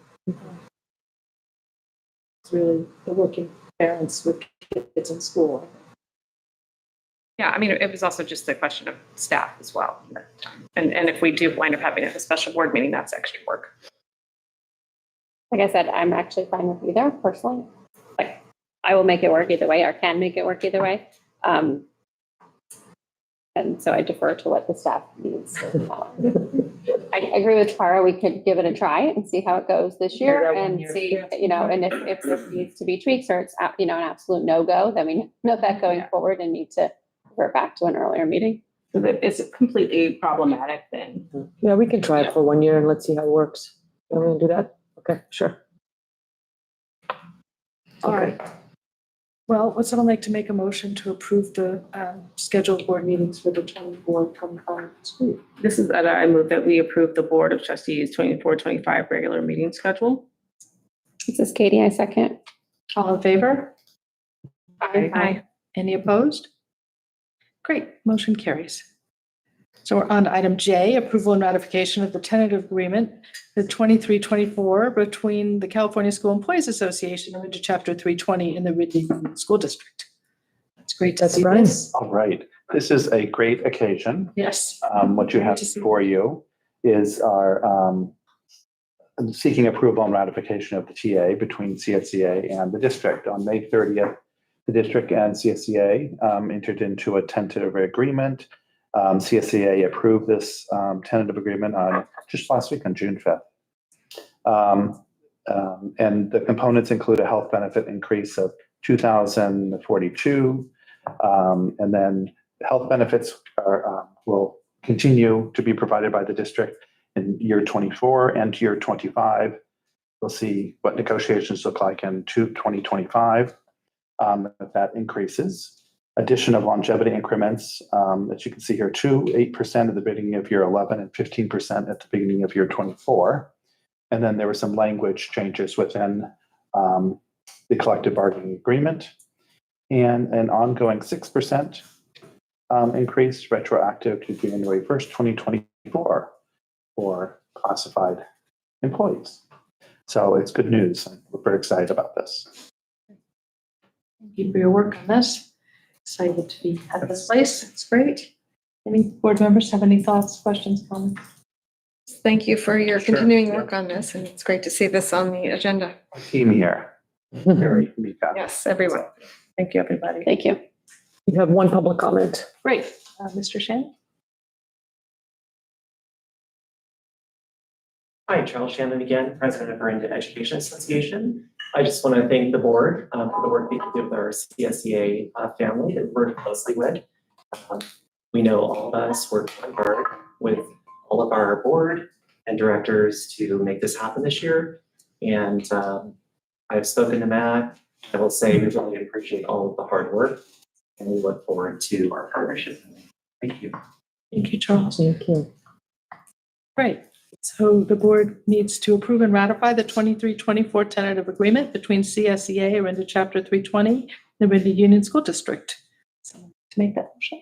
[SPEAKER 7] It's really the working parents with kids in school.
[SPEAKER 4] Yeah, I mean, it was also just a question of staff as well. And if we do wind up having a special board meeting, that's extra work.
[SPEAKER 5] Like I said, I'm actually fine with either personally. Like, I will make it work either way, or can make it work either way. And so I defer to what the staff needs. I agree with Tara. We could give it a try and see how it goes this year and see, and if there needs to be tweaks or it's, an absolute no-go, then we know that going forward and need to revert back to an earlier meeting.
[SPEAKER 15] So that it's completely problematic then.
[SPEAKER 2] Yeah, we can try it for 1 year and let's see how it works. Can we do that? Okay, sure.
[SPEAKER 7] All right. Well, would someone like to make a motion to approve the scheduled board meetings for the 24-25 school year?
[SPEAKER 15] This is, I move that we approve the Board of Trustees 24-25 regular meeting schedule.
[SPEAKER 5] This is Katie, I second.
[SPEAKER 1] All in favor?
[SPEAKER 15] Aye.
[SPEAKER 1] Any opposed? Great, motion carries. So we're on to item J, approval and ratification of the tentative agreement, the 23-24 between the California School Employees Association and Ridley Chapter 320 in the Ridley School District. That's great to see this.
[SPEAKER 19] All right, this is a great occasion.
[SPEAKER 1] Yes.
[SPEAKER 19] What you have before you is our seeking approval and ratification of the TA between CSEA and the district. On May 30th, the district and CSEA entered into a tentative agreement. CSEA approved this tentative agreement on just last week on June 5th. And the components include a health benefit increase of $2,042. And then health benefits will continue to be provided by the district in year 24 and year 25. We'll see what negotiations look like in 2025 if that increases. Addition of longevity increments, as you can see here, 8% at the beginning of year 11 and 15% at the beginning of year 24. And then there were some language changes within the collective bargaining agreement and an ongoing 6% increase retroactive to January 1st, 2024 for classified employees. So it's good news. We're very excited about this.
[SPEAKER 1] Thank you for your work on this. Excited to be at this place. It's great. Any board members have any thoughts, questions, comments?
[SPEAKER 4] Thank you for your
[SPEAKER 19] Sure.
[SPEAKER 4] continuing work on this, and it's great to see this on the agenda.
[SPEAKER 19] Team here. Very Mika.
[SPEAKER 4] Yes, everyone. Thank you, everybody.
[SPEAKER 5] Thank you.
[SPEAKER 2] You have one public comment.
[SPEAKER 1] Great. Mr. Shannon?
[SPEAKER 16] Hi, Charles Shannon again, President of Orinda Education Association. I just want to thank the board for the work that you do with our CSEA family that we work closely with. We know all of us work hard with all of our board and directors to make this happen this year. And I've spoken to Matt. I will say we really appreciate all of the hard work and we look forward to our partnership. Thank you.
[SPEAKER 1] Thank you, Charles.
[SPEAKER 2] Thank you.
[SPEAKER 1] Great. So the board needs to approve and ratify the 23-24 tentative agreement between CSEA, Orinda Chapter 320, and the Orinda Union School District. Someone to make that motion?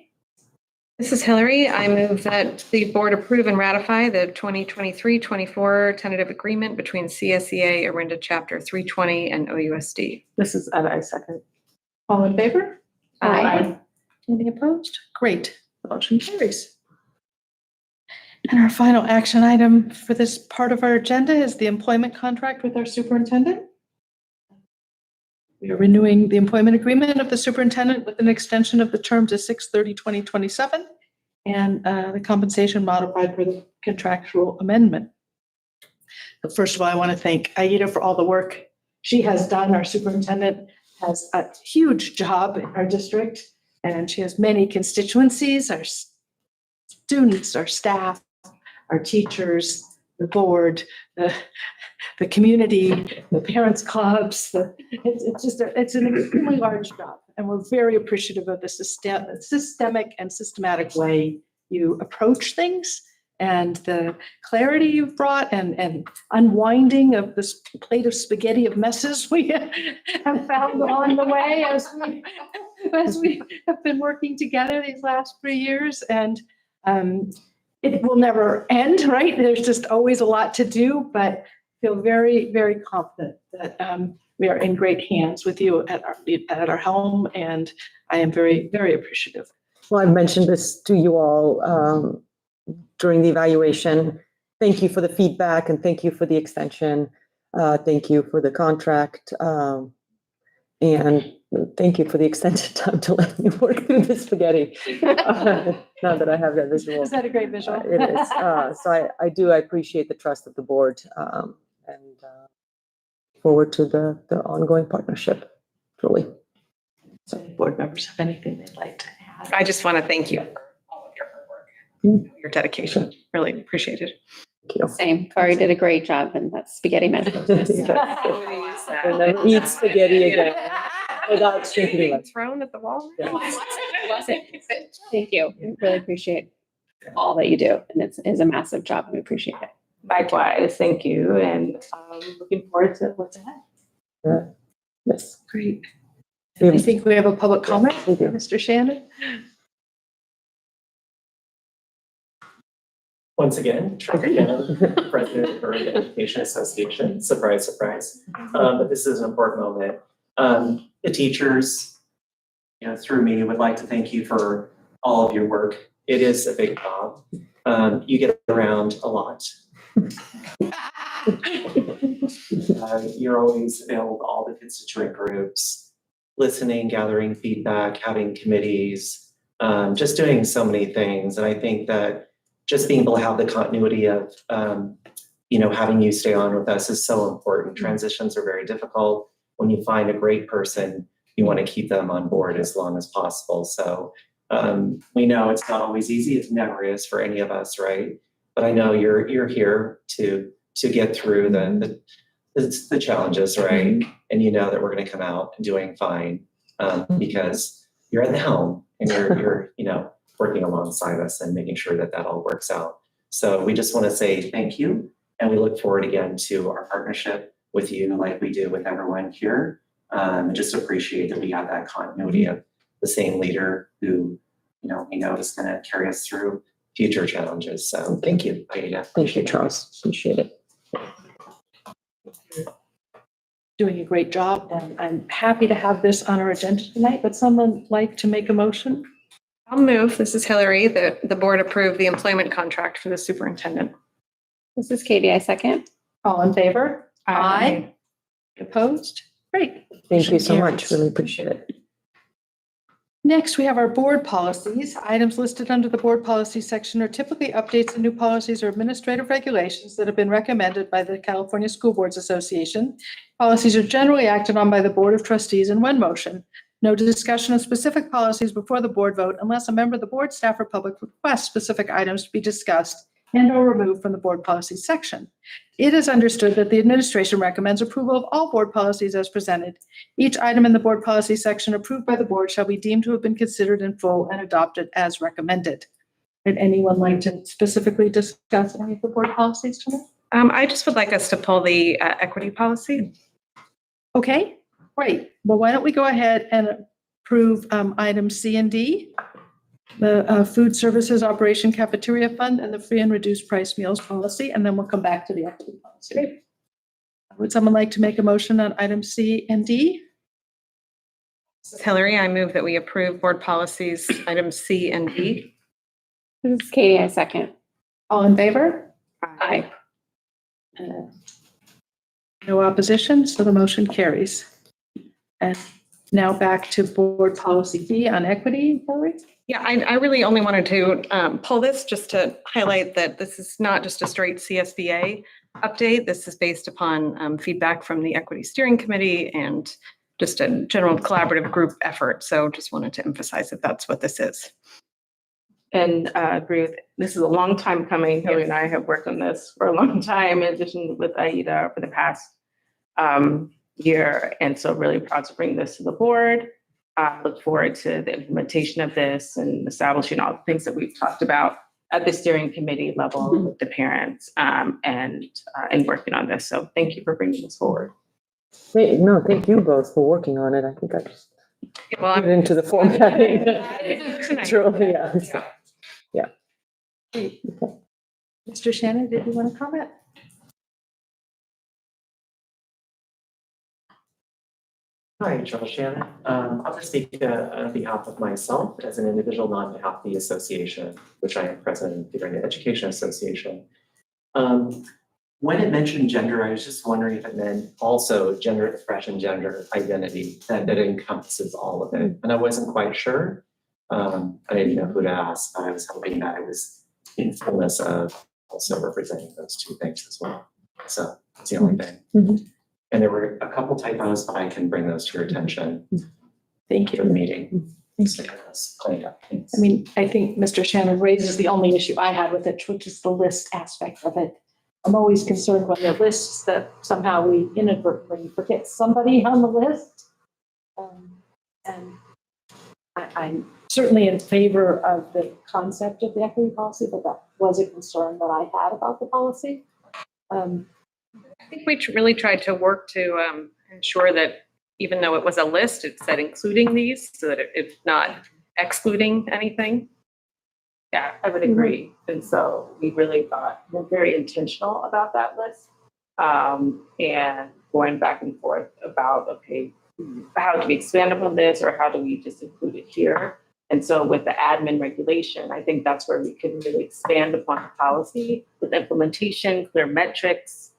[SPEAKER 4] This is Hillary. I move that the board approve and ratify the 2023-24 tentative agreement between CSEA, Orinda Chapter 320, and OUSD.
[SPEAKER 15] This is, and I second.
[SPEAKER 1] All in favor?
[SPEAKER 5] Aye.
[SPEAKER 1] Any opposed? Great. The motion carries. And our final action item for this part of our agenda is the employment contract with our superintendent. We are renewing the employment agreement of the superintendent with an extension of the term to 6/30/2027 and the compensation modified for the contractual amendment. But first of all, I want to thank Aida for all the work she has done. Our superintendent has a huge job in our district, and she has many constituencies, our students, our staff, our teachers, the board, the community, the parents clubs. It's an extremely large job, and we're very appreciative of the systemic and systematic way you approach things and the clarity you've brought and unwinding of this plate of spaghetti of messes we have found along the way as we have been working together these last 3 years. And it will never end, right? There's just always a lot to do, but feel very, very confident that we are in great hands with you at our home, and I am very, very appreciative.
[SPEAKER 2] Well, I've mentioned this to you all during the evaluation. Thank you for the feedback and thank you for the extension. Thank you for the contract. And thank you for the extended time to let me work through the spaghetti. Now that I have that visual.
[SPEAKER 1] Is that a great visual?
[SPEAKER 2] It is. So I appreciate the trust of the board and forward to the ongoing partnership, truly.
[SPEAKER 1] So board members have anything they'd like to add?
[SPEAKER 4] I just want to thank you for all of your hard work, your dedication. Really appreciate it.
[SPEAKER 2] Thank you.
[SPEAKER 5] Same. Corey did a great job in that spaghetti method.
[SPEAKER 2] And then eat spaghetti again without thinking about it.
[SPEAKER 4] Thrown at the wall.
[SPEAKER 5] Thank you. We really appreciate all that you do, and it's a massive job, and we appreciate it.
[SPEAKER 15] Likewise, thank you, and looking forward to what's ahead.
[SPEAKER 2] Yes.
[SPEAKER 1] Great. And I think we have a public comment, Mr. Shannon.
[SPEAKER 16] Once again, Trevor Shannon, President of the Education Association. Surprise, surprise. But this is an important moment. The teachers, through me, would like to thank you for all of your work. It is a big job. You get around a lot. You're always available to all the constituent groups, listening, gathering feedback, having committees, just doing so many things. And I think that just being able to have the continuity of, having you stay on with us is so important. Transitions are very difficult. When you find a great person, you want to keep them on board as long as possible. So we know it's not always easy. It never is for any of us, right? But I know you're here to get through the challenges, right? And you know that we're going to come out doing fine because you're at the helm and you're working alongside us and making sure that all works out. So we just want to say thank you, and we look forward again to our partnership with you like we do with everyone here. Just appreciate that we have that continuity of the same leader who, we know is going to carry us through future challenges. So thank you, Aida.
[SPEAKER 2] Thank you, Charles. Appreciate it.
[SPEAKER 1] Doing a great job, and I'm happy to have this on our agenda tonight. Would someone like to make a motion?
[SPEAKER 4] I'll move. This is Hillary. The board approved the employment contract for the superintendent.
[SPEAKER 5] This is Katie. I second.
[SPEAKER 1] All in favor? Aye. Opposed? Great.
[SPEAKER 2] Thank you so
[SPEAKER 1] Motion
[SPEAKER 2] much.
[SPEAKER 1] carries.
[SPEAKER 2] Really appreciate it.
[SPEAKER 1] Next, we have our board policies. Items listed under the board policy section are typically updates and new policies or administrative regulations that have been recommended by the California School Boards Association. Policies are generally acted on by the Board of Trustees in one motion. No discussion of specific policies before the board vote unless a member of the board, staff, or public requests specific items to be discussed and or removed from the board policy section. It is understood that the administration recommends approval of all board policies as presented. Each item in the board policy section approved by the board shall be deemed to have been considered in full and adopted as recommended. Would anyone like to specifically discuss any of the board policies tonight?
[SPEAKER 4] I just would like us to pull the equity policy.
[SPEAKER 1] Okay, great. Well, why don't we go ahead and approve items C and D? The food services operation cafeteria fund and the free and reduced price meals policy, and then we'll come back to the equity policy. Would someone like to make a motion on item C and D?
[SPEAKER 4] Hillary, I move that we approve board policies items C and D.
[SPEAKER 5] This is Katie, I second.
[SPEAKER 1] All in favor?
[SPEAKER 5] Aye.
[SPEAKER 1] No opposition, so the motion carries. And now back to board policy D on equity, Hillary?
[SPEAKER 4] Yeah, I really only wanted to pull this just to highlight that this is not just a straight CSBA update. This is based upon feedback from the Equity Steering Committee and just a general collaborative group effort. So just wanted to emphasize that that's what this is.
[SPEAKER 15] And agree with, this is a long time coming. Hillary and I have worked on this for a long time, in addition with Aida for the past year. And so really proud to bring this to the board. Look forward to the implementation of this and establishing all the things that we've talked about at the steering committee level with the parents and working on this. So thank you for bringing this forward.
[SPEAKER 2] Wait, no, thank you both for working on it. I think I just
[SPEAKER 4] Well,
[SPEAKER 2] put it into the formatting. Truly, yeah.
[SPEAKER 1] Mr. Shannon, did you want to comment?
[SPEAKER 16] Hi, Charles Shannon. I'll just speak on behalf of myself as an individual, not on behalf of the association, which I am president of the Orinda Education Association. When it mentioned gender, I was just wondering if it meant also gender expression, gender identity, that encompasses all of it. And I wasn't quite sure. I didn't know who to ask, but I was hoping that it was in fullness of also representing those two things as well. So that's the only thing. And there were a couple typos, but I can bring those to your attention.
[SPEAKER 1] Thank you.
[SPEAKER 16] For the meeting. So that's cleaned up. Thanks.
[SPEAKER 1] I mean, I think Mr. Shannon raises the only issue I had with it, which is the list aspect of it. I'm always concerned when there are lists that somehow we inadvertently forget somebody on the list. And I'm certainly in favor of the concept of the equity policy, but that was a concern that I had about the policy.
[SPEAKER 4] I think we really tried to work to ensure that even though it was a list, it said including these so that it's not excluding anything.
[SPEAKER 15] Yeah, I would agree. And so we really thought we're very intentional about that list and going back and forth about, okay, how do we expand upon this or how do we just include it here? And so with the admin regulation, I think that's where we can really expand upon the policy with implementation, clear metrics,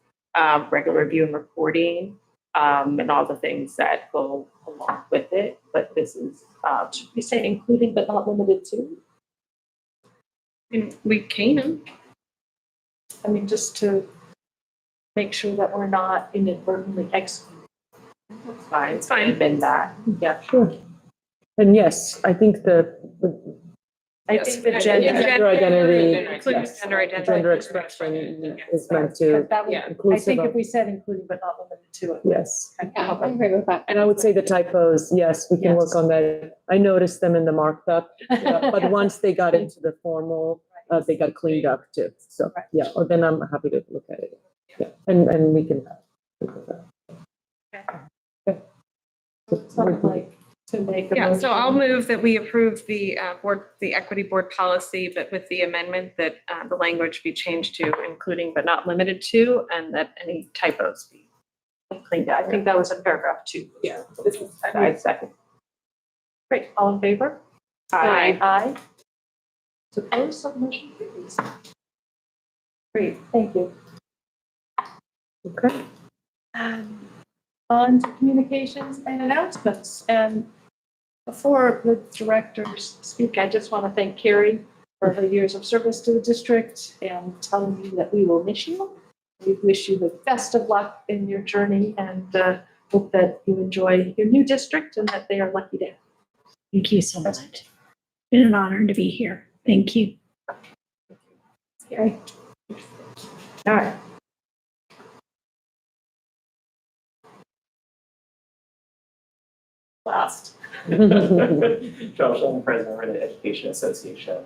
[SPEAKER 15] regular review and reporting, and all the things that go along with it. But this is,
[SPEAKER 1] Should we say including but not limited to?
[SPEAKER 4] We can.
[SPEAKER 1] I mean, just to make sure that we're not inadvertently excluding.
[SPEAKER 15] it's fine.
[SPEAKER 4] It's fine.
[SPEAKER 15] Been that.
[SPEAKER 1] Yeah.
[SPEAKER 2] Sure. And yes, I think the
[SPEAKER 1] the
[SPEAKER 2] gender identity,
[SPEAKER 4] Including
[SPEAKER 2] yes,
[SPEAKER 4] gender identity.
[SPEAKER 2] gender expression is meant to
[SPEAKER 1] That would, I
[SPEAKER 2] inclusive
[SPEAKER 1] think if
[SPEAKER 2] of,
[SPEAKER 1] we said including but not limited to it.
[SPEAKER 2] yes.
[SPEAKER 5] Yeah, I agree with that.
[SPEAKER 2] And I would say the typos, yes, we can work
[SPEAKER 1] Yes.
[SPEAKER 2] on that. I noticed them in the markup, but once they got into the formal, they got cleaned up too. So, yeah, or then I'm happy to look at it. Yeah, and we can.
[SPEAKER 1] Something like to make a
[SPEAKER 4] Yeah, so I'll
[SPEAKER 1] motion.
[SPEAKER 4] move that we approve the the equity board policy, but with the amendment that the language be changed to including but not limited to, and that any typos be cleaned
[SPEAKER 1] I
[SPEAKER 4] out.
[SPEAKER 1] think that was in paragraph 2.
[SPEAKER 15] Yeah. I second.
[SPEAKER 1] Great, all in favor?
[SPEAKER 15] Aye.
[SPEAKER 1] Aye. Opposed, so motion carries. Great, thank you.
[SPEAKER 2] Okay.
[SPEAKER 1] On to communications and announcements. And before the directors speak, I just want to thank Carrie for her years of service to the district and telling you that we will miss you. We wish you the best of luck in your journey and hope that you enjoy your new district and that they are lucky to have you.
[SPEAKER 11] Thank you so much. Been an honor to be here. Thank you.
[SPEAKER 1] Okay. All right.
[SPEAKER 16] Last. Charles Shannon, president of the Education Association.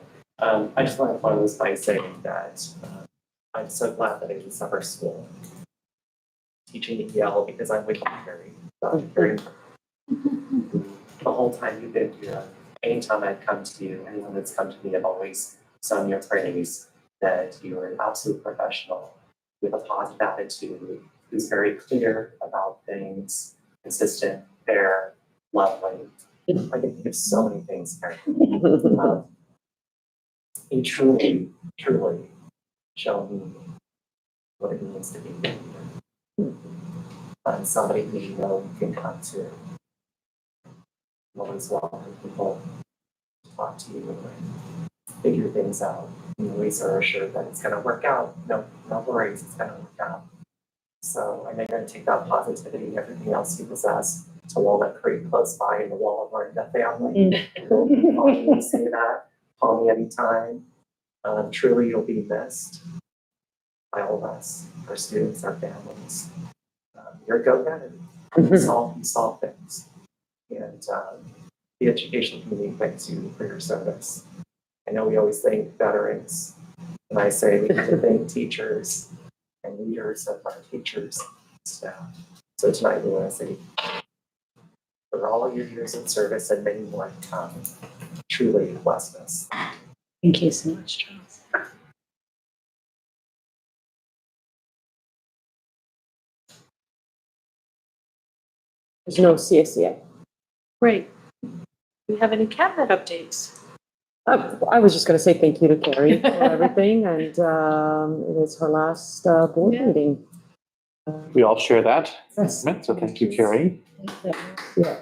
[SPEAKER 16] I just want to close by saying that I'm so glad that it's summer school. Teaching at Yale because I'm with you, Carrie. Very the whole time you've been here, anytime I've come to you, anyone that's come to me, I've always sung your praise that you are an absolute professional with a positive attitude, who's very clear about things, consistent, fair, lovely. I can think of so many things, Carrie. You truly, truly show me what it means to be here. And somebody who you know you can come to. Always welcome people to talk to you and figure things out. You always are assured that it's going to work out. No worries, it's going to work out. So I know you're going to take that positivity and everything else you possess to Walnut Creek close by in the wall of Orinda family. I'll say that. Call me anytime. Truly, you'll be missed by all of us, our students, our families. You're a go-getter. You solve things. And the educational community thanks you for your service. I know we always thank veterans, and I say we need to thank teachers and leaders of our teachers and staff. So tonight we want to say, for all of your years of service and many more to come, truly blessed us.
[SPEAKER 1] Thank you so much, Charles.
[SPEAKER 2] There's no CSEA.
[SPEAKER 7] Great. Do we have any cabinet updates?
[SPEAKER 2] I was just going to say thank you to Carrie for everything, and it is her last board meeting.
[SPEAKER 19] We all share that.
[SPEAKER 2] Yes.
[SPEAKER 19] So thank you, Carrie.
[SPEAKER 2] Yeah.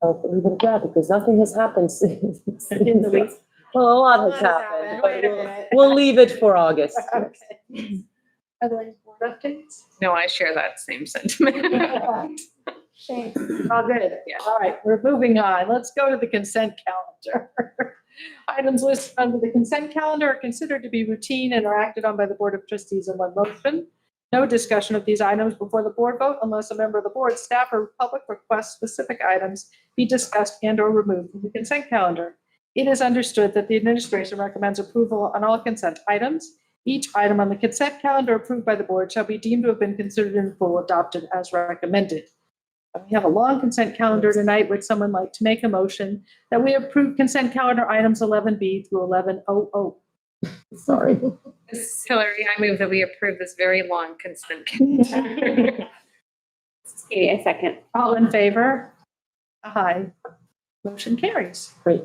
[SPEAKER 2] I'll leave it at that because nothing has happened since.
[SPEAKER 7] In the week?
[SPEAKER 2] Well, a lot has happened, but we'll leave it for August.
[SPEAKER 7] Okay. Are there any board updates?
[SPEAKER 4] No, I share that same sentiment.
[SPEAKER 7] Thanks. All good. All right, we're moving on. Let's go to the consent calendar. Items listed under the consent calendar are considered to be routine and are acted on by the Board of Trustees in one motion. No discussion of these items before the board vote unless a member of the board, staff, or public requests specific items be discussed and or removed from the consent calendar. It is understood that the administration recommends approval on all consent items. Each item on the consent calendar approved by the board shall be deemed to have been considered in full adopted as recommended. We have a long consent calendar tonight. Would someone like to make a motion that we approve consent calendar items 11B through 1100?
[SPEAKER 2] Sorry.
[SPEAKER 4] This is Hillary. I move that we approve this very long consent calendar.
[SPEAKER 5] Katie, a second.
[SPEAKER 7] All in favor? Aye. Motion carries.
[SPEAKER 2] Great.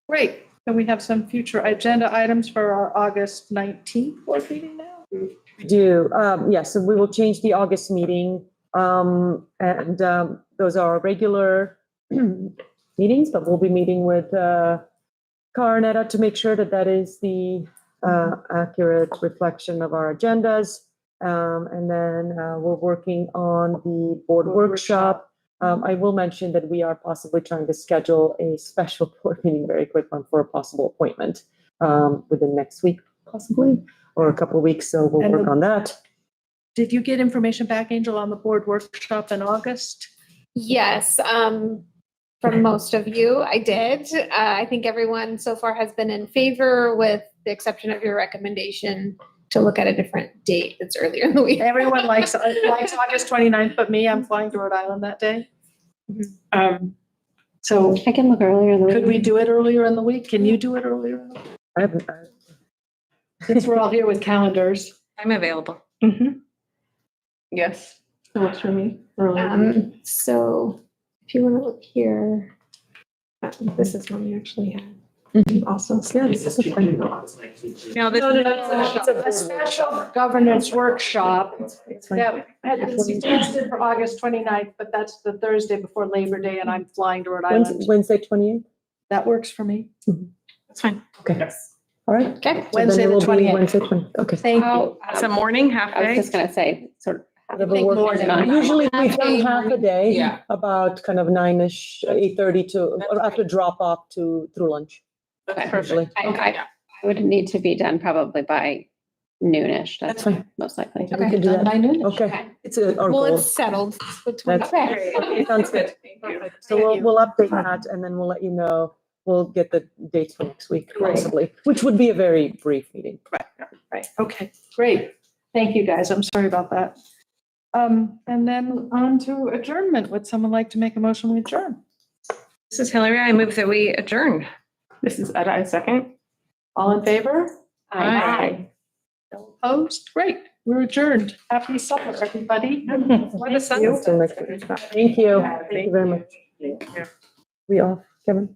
[SPEAKER 7] Great. Can we have some future agenda items for our August 19th board meeting now?
[SPEAKER 2] We do. Yes, so we will change the August meeting. Those are regular meetings, but we'll be meeting with Carnetta to make sure that that is the accurate reflection of our agendas. And then we're working on the board workshop. I will mention that we are possibly trying to schedule a special board meeting, very quick one, for a possible appointment within next week, possibly, or a couple of weeks. So we'll work on that.
[SPEAKER 7] Did you get information back, Angel, on the board workshop in August?
[SPEAKER 18] Yes, from most of you, I did. I think everyone so far has been in favor, with the exception of your recommendation to look at a different date that's earlier in the week.
[SPEAKER 7] Everyone likes August 29th, but me, I'm flying to Rhode Island that day. So
[SPEAKER 5] I can look earlier in the week.
[SPEAKER 7] could we do it earlier in the week? Can you do it earlier in the week?
[SPEAKER 2] I haven't.
[SPEAKER 7] Since we're all here with calendars.
[SPEAKER 4] I'm available.
[SPEAKER 15] Yes, it works for me. Early.
[SPEAKER 18] So if you want to look here, this is one we actually had. Also,
[SPEAKER 7] Yeah,
[SPEAKER 16] Is this changing the August 19th?
[SPEAKER 4] No, this
[SPEAKER 7] It's a special governance workshop that had been suggested for August 29th, but that's the Thursday before Labor Day, and I'm flying to Rhode Island.
[SPEAKER 2] Wednesday, 28th?
[SPEAKER 7] That works for me.
[SPEAKER 4] That's fine.
[SPEAKER 2] Okay. All right.
[SPEAKER 18] okay.
[SPEAKER 2] So
[SPEAKER 7] Wednesday,
[SPEAKER 2] then it
[SPEAKER 7] the
[SPEAKER 2] will be
[SPEAKER 7] 28th.
[SPEAKER 2] Wednesday, 20th. Okay.
[SPEAKER 7] Thank you.
[SPEAKER 4] It's a morning, half
[SPEAKER 5] I was
[SPEAKER 4] day.
[SPEAKER 5] just gonna say, sort of.
[SPEAKER 2] Whatever
[SPEAKER 7] think
[SPEAKER 2] works.
[SPEAKER 7] morning.
[SPEAKER 2] Usually we've done half a day.
[SPEAKER 15] Yeah.
[SPEAKER 2] About kind of 9-ish, 8:30 to, or after drop off to through lunch.
[SPEAKER 5] Okay.
[SPEAKER 2] Usually.
[SPEAKER 5] I would need to be done probably by noonish.
[SPEAKER 2] That's fine.
[SPEAKER 5] Most likely.
[SPEAKER 2] We can do that.
[SPEAKER 7] By noon.
[SPEAKER 2] Okay. It's our
[SPEAKER 18] Well,
[SPEAKER 2] goal.
[SPEAKER 18] it's settled between.
[SPEAKER 2] That's- Sounds good. Perfect. So we'll update that and then we'll let you know. We'll get the dates for next week
[SPEAKER 1] Great.
[SPEAKER 2] possibly, which would be a very brief meeting.
[SPEAKER 1] Right, okay, great. Thank you, guys. I'm sorry about that. And then on to adjournment. Would someone like to make a motion to adjourn?
[SPEAKER 4] This is Hillary. I move that we adjourn.
[SPEAKER 15] This is Etta, I second.
[SPEAKER 1] All in favor?
[SPEAKER 4] Aye.
[SPEAKER 1] No opposed? Great, we're adjourned. Happy summer, everybody.
[SPEAKER 4] Where the sun is.
[SPEAKER 2] Until next week. Thank you. Thank you very much. We off, Kevin?